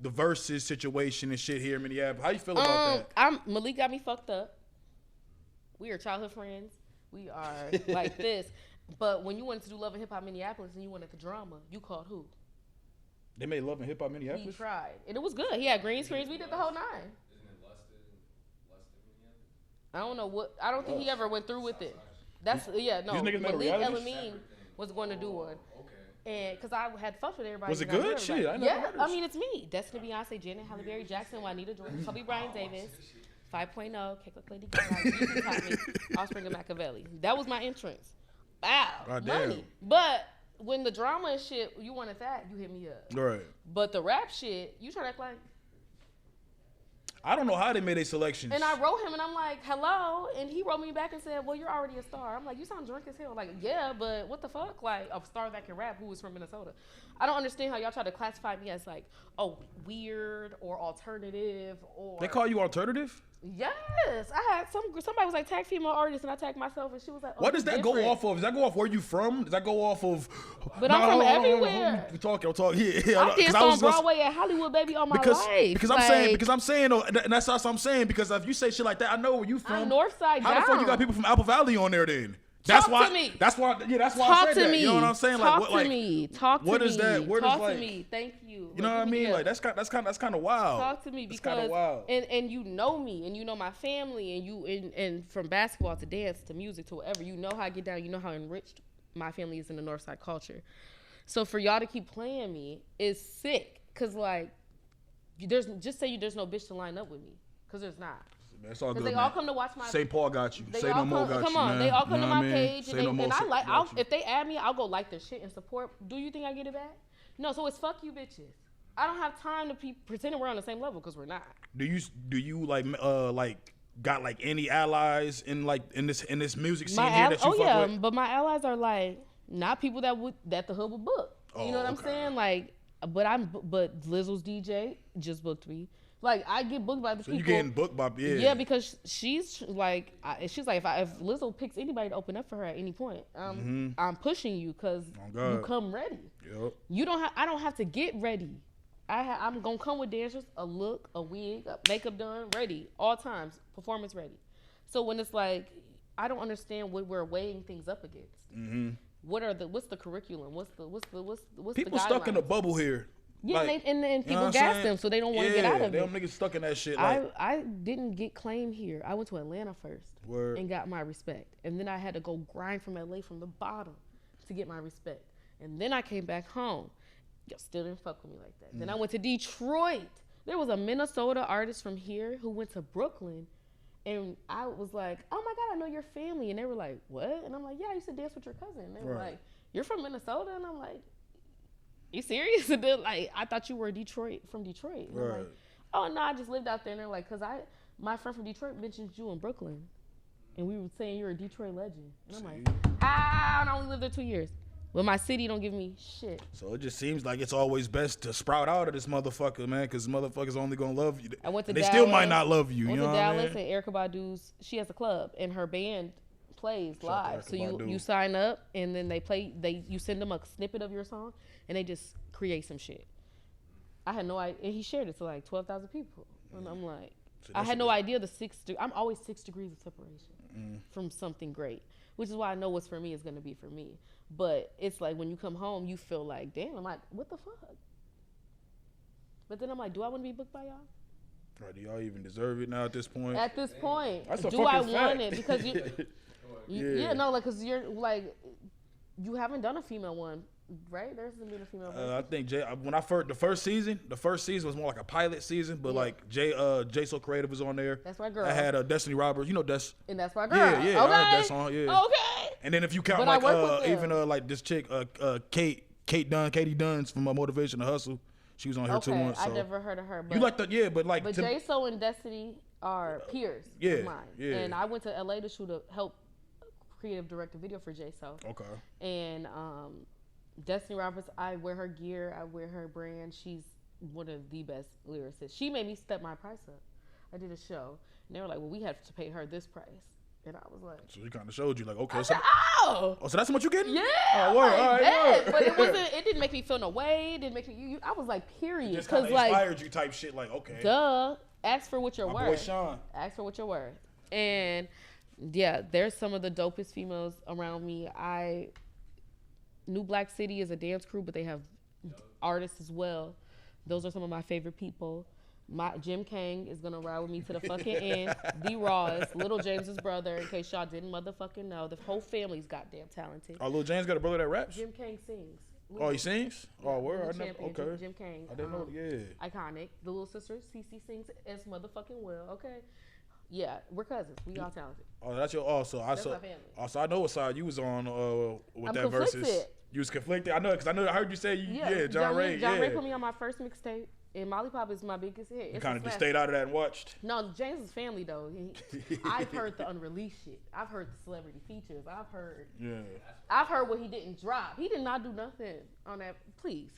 versus situation and shit here in Minneapolis? How you feel about that? Malik got me fucked up. We are childhood friends. We are like this. But when you wanted to do Love and Hip Hop Minneapolis and you wanted the drama, you called who? They made Love and Hip Hop Minneapolis? He tried. And it was good. He had green screens. We did the whole nine. Isn't it Minneapolis? I don't know what. I don't think he ever went through with it. That's, yeah, no. These niggas made a Malik reality Elamine was going to do one. And because I had fun with everybody. Was it good? Shit, I never heard I mean, it's me. Destiny, Beyonce, Janet, Halle Berry, Jackson, Juanita Jordan, Kobe Bryant Davis, 5.0, Keiko Lady Gaga, you taught me, Offspring of Machiavelli. That was my entrance. Wow, money. But when the drama and shit, you wanted that, you hit me up. Right. But the rap shit, you try to act like. I don't know how they made their selections. And I wrote him, and I'm like, hello. And he wrote me back and said, well, you're already a star. I'm like, you sound drunk as hell. Like, yeah, but what the fuck? Like, a star that can rap who is from Minnesota. I don't understand how y'all try to classify me as, like, oh, weird or alternative or... They call you alternative? Yes, I had somebody was like tag female artist, and I tagged myself, and she was like, oh, What does that different. go off of? Does that go off where you from? Does that go off of? But I'm from everywhere. I'm talking. Yeah. I danced on Broadway at Hollywood, baby, all my life. Because I'm saying, and that's what I'm saying. Because if you say shit like that, I know where you from. I'm North Side How down. the fuck you got people from Apple Valley on there then? Talk to me. That's why I said that. You know what I'm saying? Talk to me. What is that? Talk to me. Thank you. You know what I mean? Like that's kind of wild. Talk to me because and you know me and you know my family and from basketball to dance to music to whatever, you know how I get down. You know how enriched my family is in the North Side culture. So for y'all to keep playing me is sick. Cause like there's no bitch to line up with me. Cause there's not. It's all good. They all come to watch my. St. Paul got you. Say no more got you. Come on, man. they all come to my page, and I like. If they add me, I'll go like their shit and support. Do you think I get it back? No. So it's fuck you, bitches. I don't have time to be pretending we're on the same level because we're not. Do you got like any allies in this music scene here that you fuck with? But my allies are like not people that the hood would book. You know what I'm saying? Like, but Lizzo's DJ just booked me. Like I get booked by the people. So you getting booked by Yeah, because she's like if Lizzo picks anybody to open up for her at any point, I'm pushing you because you come ready. Yep. I don't have to get ready. I'm gonna come with dancers, a look, a wig, makeup done, ready, all times, performance ready. So when it's like, I don't understand what we're weighing things up against. Mm-hmm. What's the curriculum? What's people the stuck in a bubble here? Yeah, like, and people gas them, so they don't want to get out of it. Them niggas stuck in that shit. I didn't get claim here. I went to Atlanta first and got my respect, and then I had to go grind from LA from the bottom to get my respect, and then I came back home. Y'all still didn't fuck with me like that. Then I went to Detroit. There was a Minnesota artist from here who went to Brooklyn, and I was like, "Oh my God, I know your family," and they were like, "What?" And I'm like, "Yeah, I used to dance with your cousin." And they were like, "You're from Minnesota?" And I'm like, you serious? And they're like, I thought you were from Detroit. And I'm like, oh no, I just lived out there. And they're like, my friend from Detroit mentioned you in Brooklyn, and we were saying you're a Detroit legend. And I'm like, I only lived there 2 years, but my city don't give me shit. So it just seems like it's always best to sprout out of this motherfucker, man, because motherfuckers only gonna love you. I went to Dallas. Still might not love you. I went to Dallas, and Erykah Badu's. She has a club, and her band plays live. So you sign up, and then you send them a snippet of your song, and they just create some shit. I had no idea. And he shared it to like 12,000 people. And I'm like, I had no idea I'm always 6 degrees of separation from something great, which is why I know what's for me is going to be for me. But it's like when you come home, you feel like, damn, I'm like, what the fuck? But then I'm like, do I want to be booked by y'all? Right, do y'all even deserve it now at this point? At this point, that's a do I fact. Want it? Because because you're like, you haven't done a female one. Right? There hasn't been a female I think the first season was more like a pilot season, but like Jay So Creative was on there. That's my girl. I had Destiny Roberts, you know Des. And that's my girl. Yeah, okay. I had that song, yeah. Okay. And then if you count even like this chick, Katie Dunn's from Motivation to Hustle, she was on here too once. So. I never heard of her. But you like but Jay So and Destiny are peers of mine. Yeah. And I went to LA to help creative direct a video for Jay So. Okay. And Destiny Roberts, I wear her gear, I wear her brand. She's one of the best lyricists. She made me step my price up. I did a show, and they were like, well, we have to pay her this price. And I was like... So she kind of showed you, like, okay. So that's how much you getting? Yeah. Oh, word. All right, but it didn't make me feel no way. It didn't make me... I was like, period. It just kind of inspired you type shit, like, okay. Duh. Ask for what you're worth. My boy Sean. Ask for what you're worth. And, yeah, there's some of the dopest females around me. New Black City is a dance crew, but they have artists as well. Those are some of my favorite people. Jim Kang is gonna ride with me to the fucking end. D. Ross, Little James's brother, in case y'all didn't motherfucking know. The whole family's goddamn talented. Oh, Little James got a brother that raps? Jim Kang sings. Oh, he sings? Oh, word. Okay. Jim Kang. I didn't know. Yeah. Iconic. The little sister, Cece, sings as motherfucking well. Okay. Yeah, we're cousins. We all talented. Oh, that's your. Oh, so I saw. Also, I know what side you was on with I'm that conflicted. versus. You was conflicted. I know because I heard you say John Ray. John Ray put me on my first mixtape, and Molly Pop is my biggest hit. You kind of just stayed out of that and watched. No, James' family though. I've heard the unreleased shit. I've heard the celebrity features. I've heard what he didn't drop. He did not do nothing on that. Please.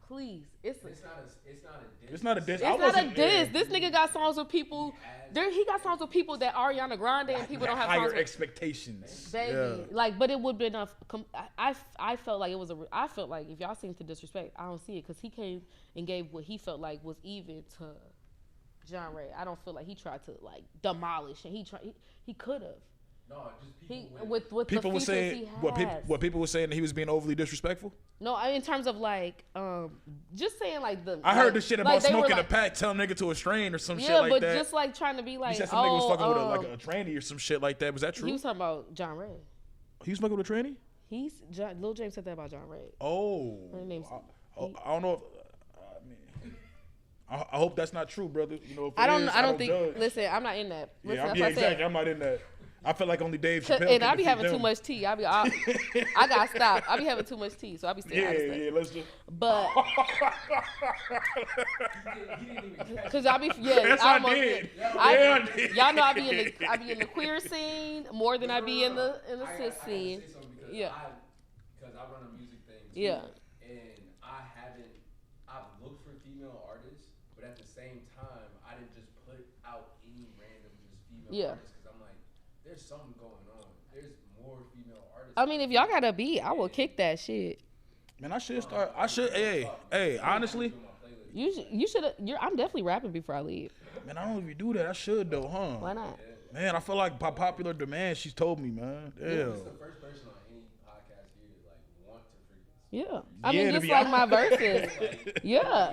Please, It's not a diss. It's not a diss. It's not a diss. This nigga got songs with people. He got songs with people that Ariana Grande and people don't have higher songs with. expectations. Baby, Yeah. like, but it would be enough. I felt like it was I felt like if y'all seem to disrespect, I don't see it because he came and gave what he felt like was even to John Ray. I don't feel like he tried to like demolish, and he could have. No, just people With People the were features saying he has. what people were saying that he was being overly disrespectful. No, in terms of like, just saying like the. I heard like, this shit like about they were smoking like, a pack, telling nigga to a strain or some shit yeah, like but that. just like trying to be like, He said some nigga was fucking with like a tranny or some shit like that. Was that true? He was talking about John Ray. He was fucking with a tranny? Lil James said that about John Ray. Oh. Her name's. I don't know if. I hope that's not true, brother. You know, if I don't think. judge. Listen, I'm not in that. Listen, Yeah, exactly. I'm not in that. I feel like only Dave Chappelle. And I be can having defeat too them. much tea. I gotta stop. I be having too much tea, so I be staying out of stuff. Yeah, let's just. But because I be Yes, I did. I did. Y'all know I be in the queer scene more than I be in the cis scene. Yeah. Because I run a music thing. Too, Yeah. And I've looked for female artists, but at the same time, I didn't just put out any random just female artists because I'm like, there's something going on. There's more female artists. I mean, if y'all got a beat, I will kick that shit. Man, I should start. Hey, honestly. You should. I'm definitely rapping before I leave. Man, I don't know if you do that. I should though, huh? Why not? Man, I feel like by popular demand, she's told me, man. Damn. It's the first person on any podcast here to like want to freak. Yeah. I mean, to just be like honest. my verses. Yeah.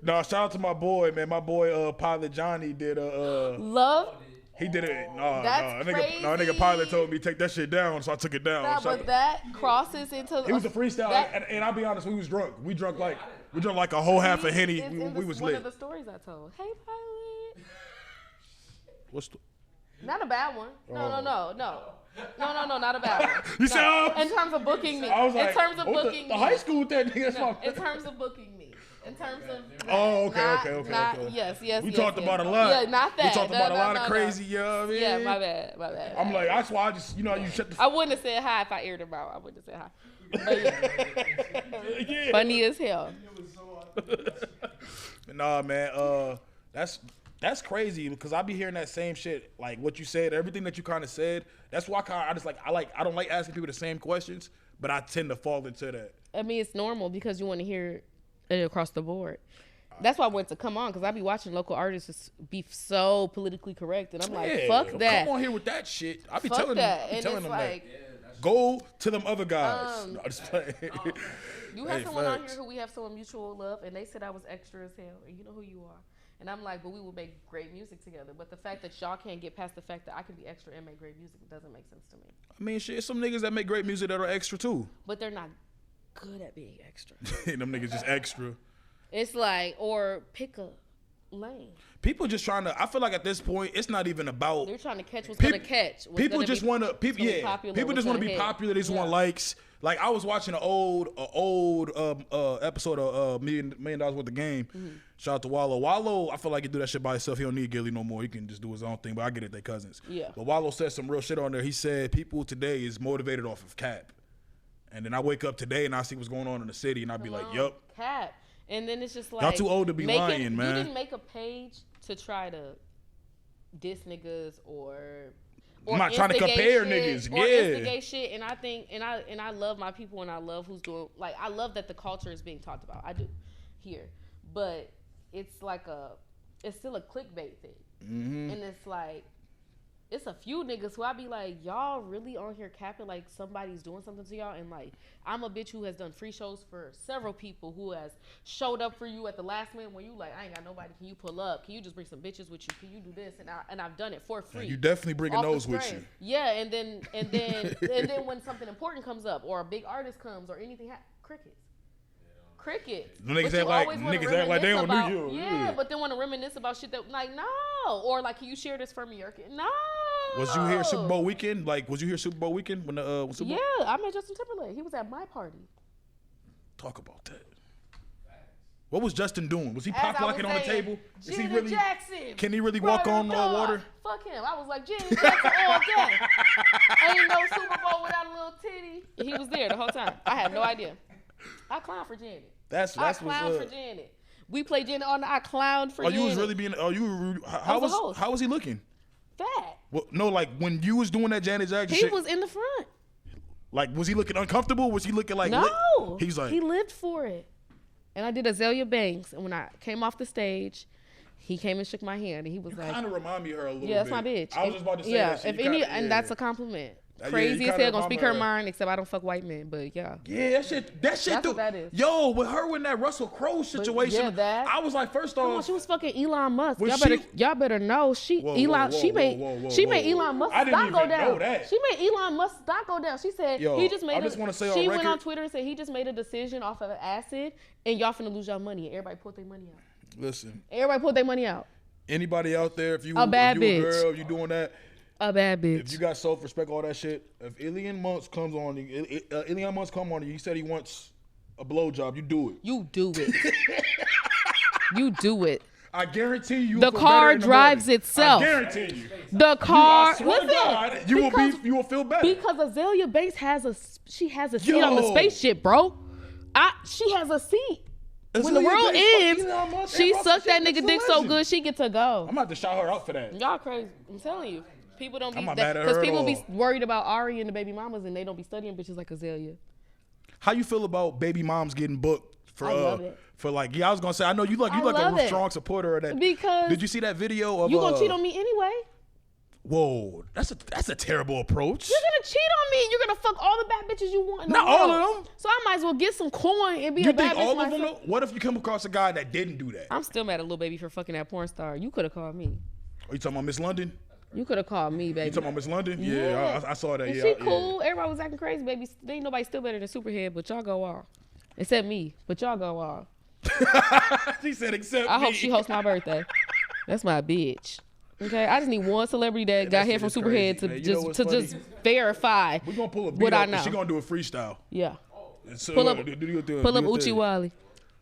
No, shout out to my boy, man. My boy, Pilot Johnny did Love. he did it. No, That's nigga Pilot told me take that shit down, so I took it down. Nah, Shout- but that crosses into. It was a freestyle, and I'll be honest, we was drunk. We drunk like a whole half a Henny. We was one lit. of the stories I told. Hey, Pilot. What's the, Not a bad one. No, not a bad one. you said? In terms of booking me. I was like, in terms of what booking the me. high school with that nigga. That's No, my. in terms of booking me. In terms of. Oh, okay, not, okay. Yes. We yes, talked yes. about a lot. Yeah, not that. We talked about a lot of crazy, No. you know what I mean? Yeah, my bad. I'm like, that's why I just, you shut the. I wouldn't have said hi if I aired him out. I wouldn't have said hi. But yeah. Yeah. Funny as hell. Nah, man. That's crazy because I be hearing that same shit, like what you said, everything that you kind of said. That's why I don't like asking people the same questions, but I tend to fall into that. I mean, it's normal because you want to hear it across the board. That's why I went to come on because I be watching local artists be so politically correct, and I'm like, Yeah, fuck that. Come on here with that shit. I be Fuck telling that. them, And telling it's them like, that. Go to them other guys. No, I'm just playing. You have Hey, someone on facts. here who we have some mutual love, and they said I was extra as hell, and you know who you are. And I'm like, but we will make great music together. But the fact that y'all can't get past the fact that I can be extra and make great music doesn't make sense to me. I mean, shit, some niggas that make great music that are extra too. But they're not good at being extra. Them niggas just extra. It's like, or pick a lane. People just trying to. I feel like at this point, it's not even about. They're trying to catch what's gonna catch. What's People gonna just be- want to. what's People, gonna be yeah. popular, People just what's want to gonna be hit. popular. They just want Yeah. likes. Like I was watching an old episode of $1 Million Worth of Game. Mm-hmm. Shout out to Wallow. Wallow, I feel like he do that shit by himself. He don't need Gilly no more. He can just do his own thing. But I get it, they cousins. Yeah. But Wallow said some real shit on there. He said people today is motivated off of cap. And then I wake up today and I see what's going on in the city and I be like, yup. Cap. And then it's just like Y'all too old to be lying, man. You didn't make a page to try to diss niggas or I'm not trying to compare niggas. Or Yeah. instigate shit. And I think and I love my people and I love who's doing like I love that the culture is being talked about. I do here. But it's like it's still a clickbait thing. Mm-hmm. And it's like it's a few niggas who I be like, y'all really on here capping like somebody's doing something to y'all, and like I'm a bitch who has done free shows for several people who has showed up for you at the last minute when you like I ain't got nobody. Can you pull up? Can you just bring some bitches with you? Can you do this? And I've done it for free. You definitely bringing off the those with screen. you. Yeah, and then when something important comes up or a big artist comes or anything, crickets. Crickets. Niggas But you act like- always wanna niggas act like they reminisce don't know about- you. Yeah, Yeah. but then want to reminisce about shit that like no, or like can you share this for me or no. Was you here Super Bowl weekend? Like, was you here Super Bowl weekend when the Super Bowl? Yeah, I met Justin Timberlake. He was at my party. Talk about that. What was Justin doing? Was he As pop I was locking on the saying, table? Is he Janet really? Jackson. Can he really walk on water? Fuck him. I was like, Janet Jackson all day. Ain't no Super Bowl without a little titty. He was there the whole time. I had no idea. I clown for Janet. That's I what's clowned for up. Janet. We played Janet all night. I clowned for Janet. You was really being? How was he looking? Fat. Well, no, like when you was doing that Janet Jackson He shit, was in the front. like was he looking uncomfortable? Was he looking like No? He's like he lived for it. And I did Azalea Banks, and when I came off the stage, he came and shook my hand, and he was like, kind of remind me of her a little bit. "Yeah, that's my bitch." I was just about to say yeah, that shit. And that's a compliment. Yeah, Crazy you as kinda hell, gonna remind speak me her of her. mind. Except I don't fuck white men, but yeah. Yeah, that shit. That's what that is. Yo, with her in that Russell Crowe situation, yeah, that. I was like, first Come on, off, she was fucking Elon Musk. Was Y'all better know she made Elon Musk I didn't stock go even down. know that. She made Elon Musk stock go down. She said he just made. I just want to say on she record, went on Twitter and said he just made a decision off of acid, and y'all finna lose y'all money. And everybody put their money out. Listen, Everybody put their money out. anybody out there, if you A bad if you bitch. a girl, if you doing that, A bad bitch. if you got self-respect, all that shit. If Elon Musk comes on you, Elon Musk come on you, he said he wants a blowjob, you do it. You do it. You do it. I guarantee you. The car drives morning. itself. I guarantee you. The car. I swear to God, you will feel better. Because Azalea Banks has a seat on the spaceship, bro. She has a seat. When the world ends, she sucked that nigga dick so good she get to go. I'm about to shout her out for that. Y'all crazy. I'm telling you. People don't be I'm not mad at her because at people all. be worried about Ari and the baby mamas and they don't be studying bitches like Azalea. How you feel about baby moms getting booked for I love it. for like I was gonna say I know you like a strong supporter of that. Because did you see that video of you gonna cheat on me anyway? Whoa, that's a terrible approach. You're gonna cheat on me. You're gonna fuck all the bad bitches you want. In the Not world. all of them. So I might as well get some coin and be You a bad think bitch all of them? myself. What if you come across a guy that didn't do that? I'm still mad at Lil Baby for fucking that porn star. You could have called me. Are you talking about Miss London? You could have called me, baby. You talking about Miss London? Yeah, I saw that. And Yeah, she cool. Everybody was acting crazy, baby. Ain't nobody still better than Superhead, but y'all go off. Except me, but y'all go off. She said except I me. hope she hosts my birthday. That's my bitch. Okay, I just need one celebrity that got here from shit is Superhead crazy, man. to You know what's funny? just verify. We're gonna pull a beat what up I and know. she gonna do a freestyle. Yeah. So, Pull up do Uchi Wally.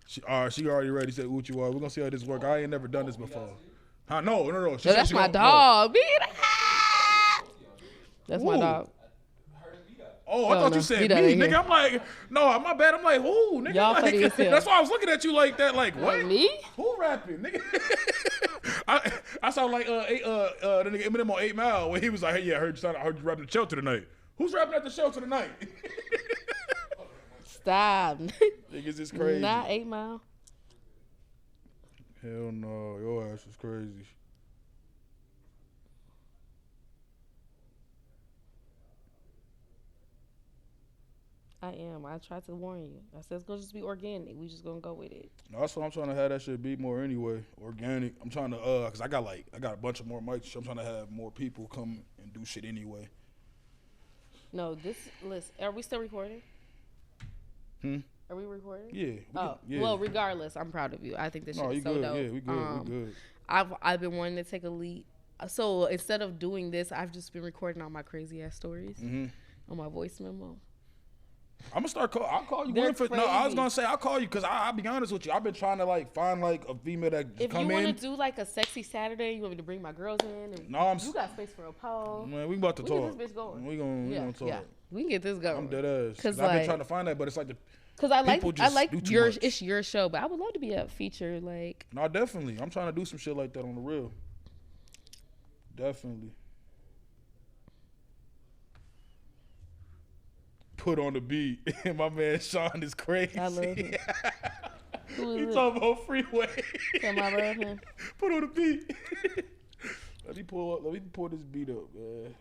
She already ready. Said Uchi Wally. We're gonna see how this work. I ain't never done this before. Huh? No. She No, said that's she my gonna- dog. That's my Ooh. dog. Oh, I thought you said He me, done in nigga. here. I'm like, no, my bad. I'm like, who, nigga? Y'all Like, funny as hell. that's why I was looking at you like that. Like, what? Like me? Who rapping, nigga? I sound like the nigga Eminem on 8 Mile when he was like, hey, yeah, I heard you rapping at the shelter tonight. Who's rapping at the shelter tonight? Stop. Niggas is crazy. Not 8 Mile. Hell no, your ass is crazy. I am. I tried to warn you. I said it's gonna just be organic. We just gonna go with it. No, that's what I'm trying to have that shit be more anyway. Organic. I'm trying to cause I got a bunch of more mics. I'm trying to have more people come and do shit anyway. No, listen. Are we still recording? Are we recording? Yeah. Well, regardless, I'm proud of you. I think this shit is so good. dope. Yeah, we good. We good. I've been wanting to take a lead. So instead of doing this, I've just been recording all my crazy ass stories on my voice memo. I'm gonna start call. I'll call you. They're No, I was crazy. gonna say I'll call you because I'll be honest with you. I've been trying to find a female that If come you in. want to do like a sexy Saturday, you want me to bring my girls in? And No, you got space for a pole. Man, we about to We talk. get this bitch going. We gonna talk. Yeah, we can get this going. I'm dead ass. 'Cause, I've been like- trying to find that, but it's like Cause I People like just do too much. it's your show, but I would love to be a feature. Like no, definitely. I'm trying to do some shit like that on the real. Definitely. Put on the beat. My man Sean is crazy. I love him. Who He is it? talking about Freeway. Am I love him? Put on the beat. Let me pull this beat up, man.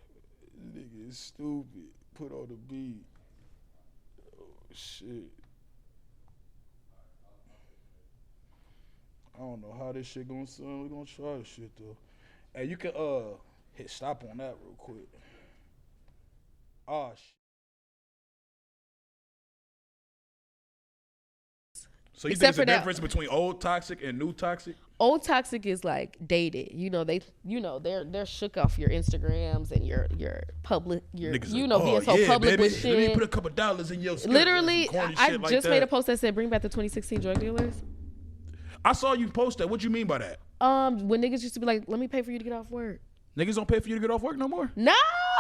This nigga is stupid. Put on the beat. Oh shit. I don't know how this shit gonna sound. We gonna try this shit though. Hey, you can hit stop on that real quick. Ah shit. So you Except think for it's a that- difference between old toxic and new toxic? Old toxic is like dated. They're shook off your Instagrams and your public being so public baby, with let me shit. put a couple dollars in your skirt. Literally, Some corny I shit like just that. made a post that said bring back the 2016 drug dealers. I saw you post that. What you mean by that? When niggas used to be like, let me pay for you to get off work. Niggas don't pay for you to get off work no more? No,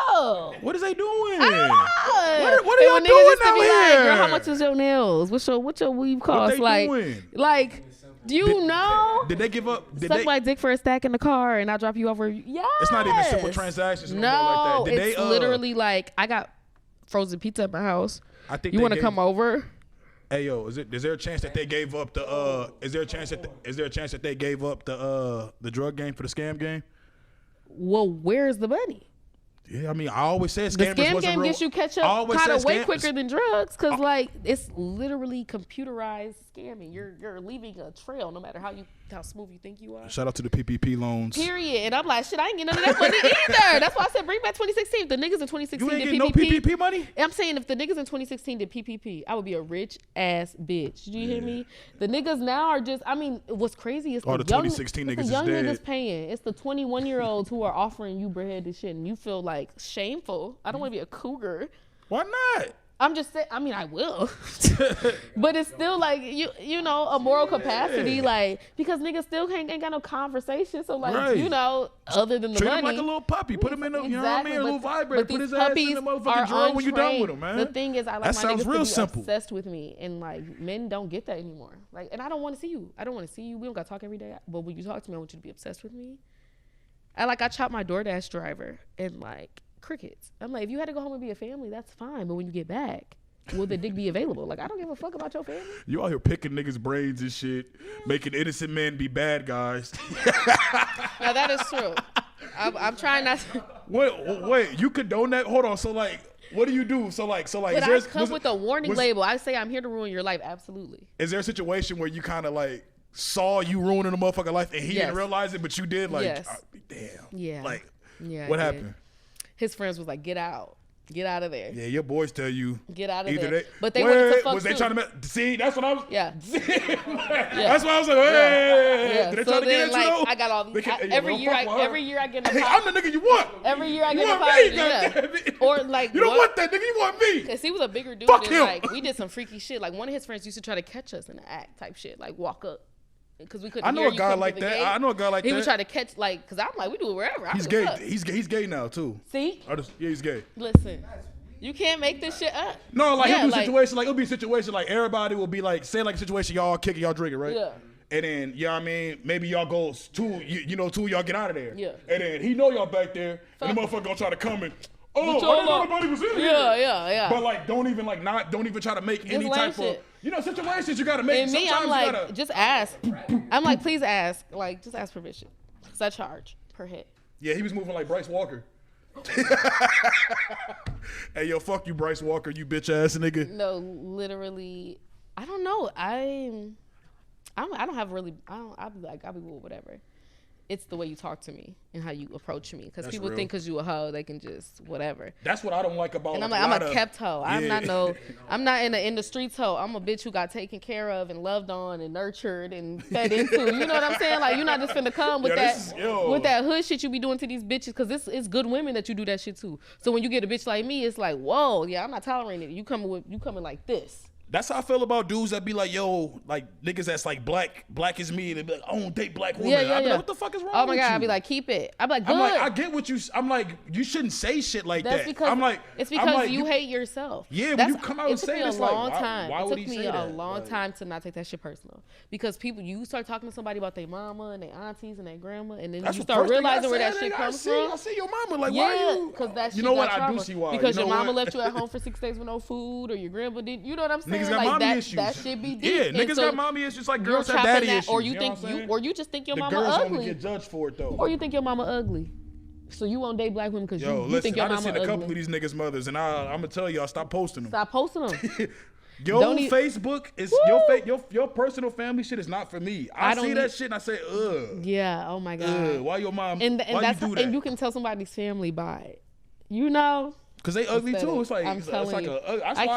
know. What is they doing? What are y'all doing out here? Girl, how much is your nails? What's your weave cost? What they doing? Like, do you know? Did they give up? Suck my dick for a stack in the car and I'll drop you over. Yeah. It's not even simple transactions. No, like that. It's literally like I got frozen pizza at my house. I think you want to come over? Hey yo, is there a chance that they gave up the is there a chance that they gave up the drug game for the scam game? Well, where's the money? Yeah, I mean, I always said the scammers scam wasn't game real. gets you catch up kind of way quicker than drugs because like it's literally computerized scamming. You're leaving a trail no matter how smooth you think you are. Shout out to the PPP loans. Period. And I'm like, shit, I ain't getting none of that money either. That's why I said bring back 2016. If the niggas in 2016 You ain't did getting PPP, no PPP money? I'm saying if the niggas in 2016 did PPP, I would be a rich ass bitch. Do you hear me? The niggas now are just, I mean, what's crazy is the 2016 niggas the young is dead. niggas paying. It's the 21-year-olds who are offering you bread and shit, and you feel like shameful. I don't want to be a cougar. Why not? I'm just saying, I mean, I will. But it's still like, you know, a moral capacity, like, because niggas still ain't got no conversation. So, like, Right. you know, other than the Treat money. him like a little puppy. Put him in the, you know what I mean? A little vibrator. But Put his these ass in the puppies motherfucking are drawer when you're done with untrained. him, man. The thing is, I like That my sounds niggas real to be simple. obsessed with me. And, like, men don't get that anymore. Like, and I don't want to see you. I don't want to see you. We don't got to talk every day. But when you talk to me, I want you to be obsessed with me. I chopped my DoorDash driver and, like, crickets. I'm like, if you had to go home and be a family, that's fine. But when you get back, will the dick be available? Like, I don't give a fuck about your family. You out here picking niggas' brains and shit, making innocent men be bad guys. Now, that is true. I'm trying not to. Wait, you condone that? Hold on. So, like, what do you do? So like, But I come with a warning label. I say I'm here to ruin your life. Absolutely. Is there a situation where you kind of like saw you ruining a motherfucking life and he didn't realize it, but you did? Like, damn. Yeah. Like, yeah. What happened? His friends was like, get out. Get out of there. Yeah, your boys tell you. Get out of either there. They, but they wanted to fuck was they trying to see? That's what I was. Yeah. That's why I was like, hey. Yeah. Did they so try to then, get like, you though? I got all these. Every year I get in Hey, I'm the nigga you want. Every year I get you in want me, yeah. Or like, you don't want that nigga. You want me. Because he was a bigger dude. Fuck and, him. Like, we did some freaky shit. Like, one of his friends used to try to catch us in the act type shit. Like, walk up. Because we couldn't I know a guy like that. I know a guy like that. He would try to catch, like, because I'm like, we do it wherever. He's gay. He's gay now too. See? Yeah, he's gay. Listen, you can't make this shit up. No, like he'll do a situation like it'll be a situation like everybody will be like, say like a situation y'all kicking, y'all drinking, right? Yeah. And then, you know what I mean, maybe y'all go two of y'all get out of there. Yeah. And then he know y'all back there, and the motherfucker gonna try to come and, I didn't know nobody was in here. Yeah. But like, don't even try to make any type of, situations you gotta make. And me, I'm like, just ask. I'm like, please ask. Like, just ask permission. Because I charge per head. Yeah, he was moving like Bryce Walker. Hey, yo, fuck you, Bryce Walker, you bitch ass nigga. No, literally, I don't know. I don't have really. I'll be cool with whatever. It's the way you talk to me and how you approach me. Because people think because you a hoe, they can just whatever. That's what I don't like about. And I'm a kept hoe. Yeah. I'm not in the streets hoe. I'm a bitch who got taken care of and loved on and nurtured and fed into. You know what I'm saying? Like, you're not just finna come with with that hood shit you be doing to these bitches. Because it's good women that you do that shit to. So when you get a bitch like me, it's like, whoa, yeah, I'm not tolerating it. You coming like this. That's how I feel about dudes that be like, yo, like niggas that's like black as me, and they be like, I don't date black women. Yeah. I be like, what the fuck is wrong with you? Oh my God, I be like, keep it. I be like, good. I'm like, I get what you. I'm like, you shouldn't say shit like That's that. Because I'm like, it's because you hate yourself. Yeah, when you come out and say this, like, why would he say that? It took me a long time to not take that shit personal, because you start talking to somebody about their mama and their aunties and their grandma, and then you start realizing where that shit comes from. I see your mama, like, why you? Because that shit. You know what? I do see why. Because your mama left you at home for 6 days with no food, or your grandpa did. You know what I'm saying? Niggas got mommy issues. That shit be deep. Yeah, niggas got mommy issues like girls have daddy issues. Or you just think your mama ugly. The girls only get judged for it though. Or you think your mama ugly. So you won't date black women because you think your mama ugly. I done seen a couple of these niggas' mothers, and I'm gonna tell y'all, stop posting them. Stop posting them. Your Facebook is your personal family shit is not for me. I see that shit and I say, ugh. Yeah. Oh my God. Why your mom? And why you do that? And you can tell somebody's family by it. You know. Cause they ugly too. It's like I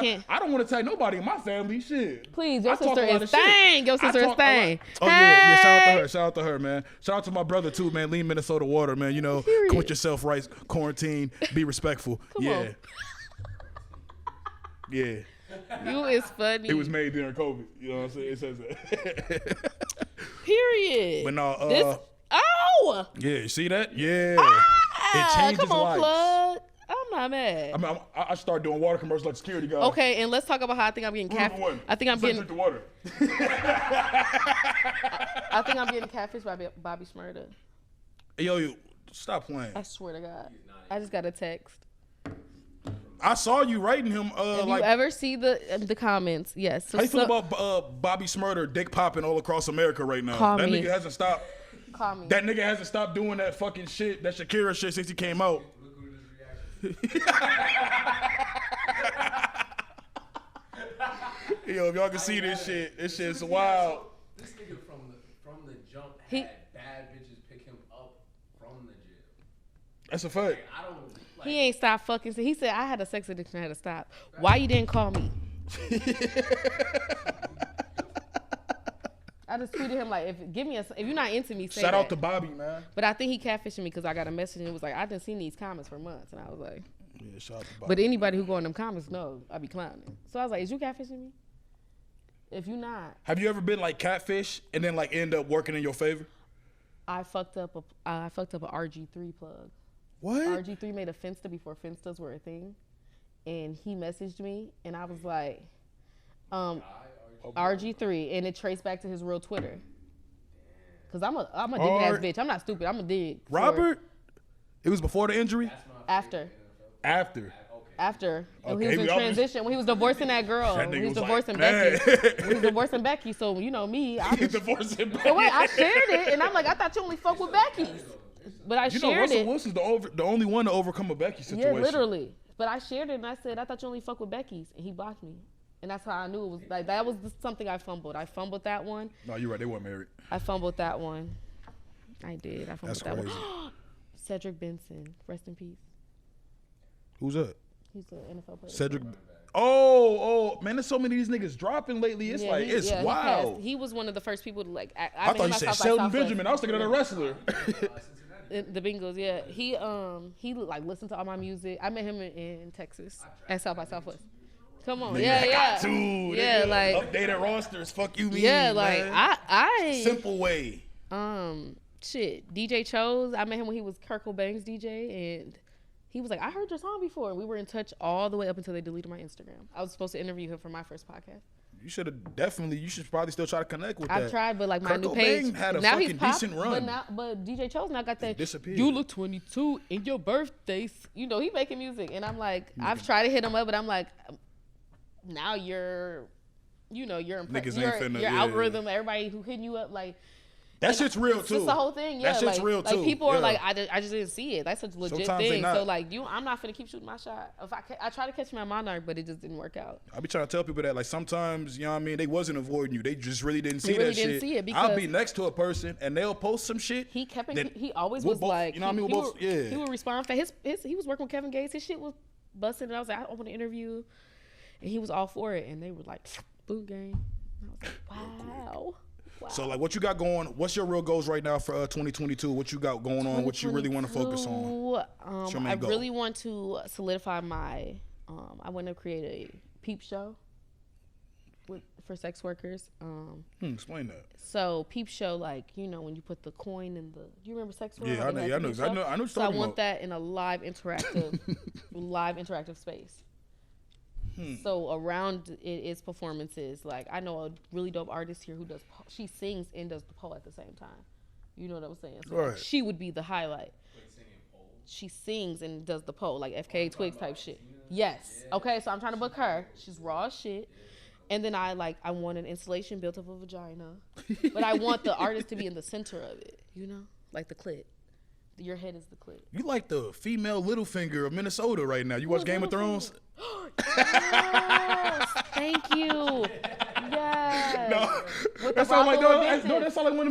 can't. I don't want to tell nobody in my family shit. Please, your sister is thang. Your sister is thang. Oh yeah. Shout out to her, man. Shout out to my brother too, man. Lean Minnesota water, man. You know, quit yourself, right? Quarantine. Be respectful. Come on. Yeah. You is funny. It was made during COVID. You know what I'm saying? It says that. Period. But no. Yeah, you see that? Yeah. It changes come on, lives. plug. not mad. I start doing water commercials like security guy. Okay, and let's talk about how I think I'm getting catfished. I think I'm getting drink the water. I think I'm getting catfished by Bobby Shmurda. Yo, stop playing. I swear to God. I just got a text. I saw you writing him. If you ever see the comments, yes. So how you feel about Bobby Shmurda dick popping all across America right now? Call that me. Nigga hasn't stopped. Call me. That nigga hasn't stopped doing that fucking shit, that Shakira shit since he came out. Yo, if y'all can see this shit is wild. This nigga from the jump had bad bitches pick him up from the jail. That's a fact. He ain't stopped fucking. He said, I had a sex addiction, I had to stop. Why you didn't call me? I just tweeted him like, if you're not into me, say Shout that. out to Bobby, man. But I think he catfishing me because I got a message and it was like, I done seen these comments for months. And I was like, yeah, shout out to Bobby. But anybody who go in them comments knows I be clowning. So I was like, is you catfishing me? If you not. Have you ever been like catfish and then like end up working in your favor? I fucked up a RG3 plug. What? RG3 made a Finsta before Finstas were a thing. And he messaged me and I was like, RG3, and it traced back to his real Twitter. Cause I'm a dig ass bitch. I'm not stupid. I'm a dig. Robert? It was before the injury? After. Okay, And he was in transition when he was divorcing that girl. That He was was divorcing like, Becky. He was divorcing Becky. So you know me. He's divorcing Becky. So wait, I shared it, and I'm like, I thought you only fuck with Becky's, but I shared Russell it. Wilson's the only one to overcome a Becky situation. Yeah, literally. But I shared it, and I said, I thought you only fuck with Becky's, and he blocked me. And that's how I knew it was like that was something I fumbled. I fumbled that one. No, you're right. They weren't married. I fumbled that one. I did. I fumbled that crazy. one. Cedric Benson, rest in peace. Who's that? He's an NFL player. Cedric. Oh, man! There's so many of these niggas dropping lately. It's it's wild. He was one of the first people to like. I thought you said Sheldon Benjamin. I was thinking of the wrestler. The Bengals, yeah. He like listened to all my music. I met him in Texas at South by Southwest. Come on, yeah. Nigga, like updated rosters. Fuck you, mean? Yeah, like man. I simple way. Shit. DJ Chose. I met him when he was Kurt Cobain's DJ, and he was like, I heard your song before. And we were in touch all the way up until they deleted my Instagram. I was supposed to interview him for my first podcast. You should probably still try to connect with I've tried, but like my Kurt new Cobain page had a now fucking he's popped, decent run. But DJ Chose now got that. Disappeared. You look 22 in your birthday. You know he making music, and I'm like, I've tried to hit him up, but I'm like, now you're Niggas ain't finna, your algorithm. Everybody who hitting you up like. That shit's real too. It's the whole thing, yeah. That shit's real too. Like people are like, I just didn't see it. That's such a legit Sometimes thing. So like I'm not finna keep shooting my shot. If I try to catch my monarch, but it just didn't work out. I be trying to tell people that like sometimes, you know what I mean, they wasn't avoiding you. They just really didn't see really that didn't shit. See it because I'll be next to a person and they'll post some shit. He always was like, you know what I mean? He would respond fast. He was working with Kevin Gates. His shit was busting, and I was like, I want to interview, and he was all for it. And they were like, boot game. And I was like, wow. So like, what you got going? What's your real goals right now for 2022? What you got going on? What you really want to focus on? I really want to solidify my. I want to create a peep show for sex workers. Explain that. So peep show, like when you put the coin in the. Do you remember sex work? Yeah, I know. So I want that in a live interactive space. So around it is performances. Like I know a really dope artist here who she sings and does the pole at the same time. You know what I'm saying? So right. She would be the highlight. She sings and does the pole, like FKA Twigs type shit. Yes. Okay, so I'm trying to book her. She's raw as shit. And then I want an installation built of a vagina. But I want the artist to be in the center of it, like the clit. Your head is the clit. You like the female Littlefinger of Minnesota right now. You watch Game of Thrones? Yes. Thank you. Yes. No, that sounds like one of them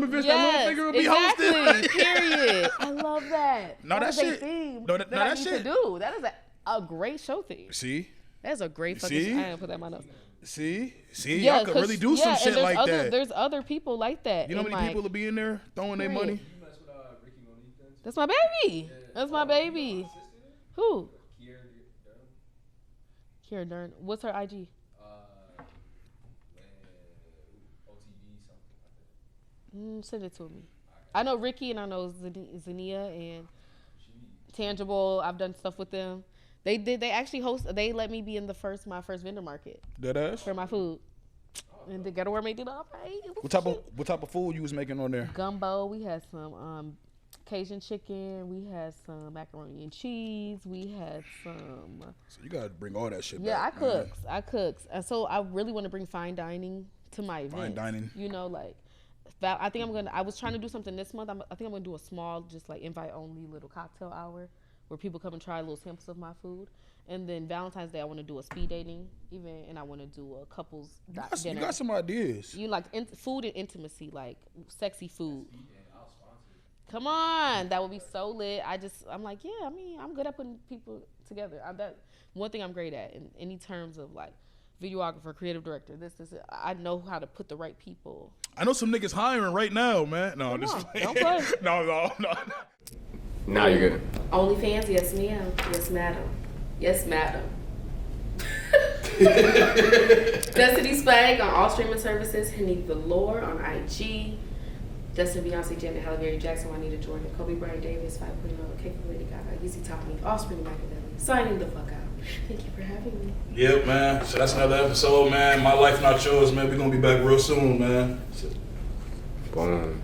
events that Littlefinger would be hosting. Period. I love that. No, that shit. Theme No, that shit. To do. That is a great show theme. See? That's a great fucking. I didn't put that in my notes. See, y'all could really do some shit like that. There's other people like that. You know how many people will be in there throwing their money? That's my baby. That's my baby. Who? Kiera Dern. What's her IG? OTV, something like that. Send it to me. I know Ricky and I know Zania and Tangible. I've done stuff with them. They did. They actually host. They let me be in my first vendor market. Dead ass? For my food. And the Ghetto World made it all right. What type of food you was making on there? Gumbo. We had some Cajun chicken. We had some macaroni and cheese. We had some. So you gotta bring all that shit back. Yeah, I cooks. And so I really want to bring fine dining to my event. Fine dining. You know, like I think I was trying to do something this month. I think I'm gonna do a small, just like invite only little cocktail hour where people come and try little samples of my food. And then Valentine's Day, I want to do a speed dating event, and I want to do a couples dinner. You got some ideas. You like food and intimacy, like sexy food. Come on, that would be so lit. I'm like, yeah, I mean, I'm good at putting people together. That one thing I'm great at in any terms of like videographer, creative director. I know how to put the right people. I know some niggas hiring right now, man. No, don't play. No. Now you're good. OnlyFans, yes, ma'am. Yes, madam. Yes, madam. Destiny Spike on all streaming services. Henny Velour on IG. Justin, Beyonce, Janet, Halle Berry, Jackson, Juanita, Jordan, Kobe Bryant, Davis, 5.0, Kate, Lady Gaga, Yeezy, Tommy, Offspring, Machiavelli. Signing the fuck out. Thank you for having me. Yep, man. So that's another episode, man. My life, not yours, man. We're gonna be back real soon, man. Boom.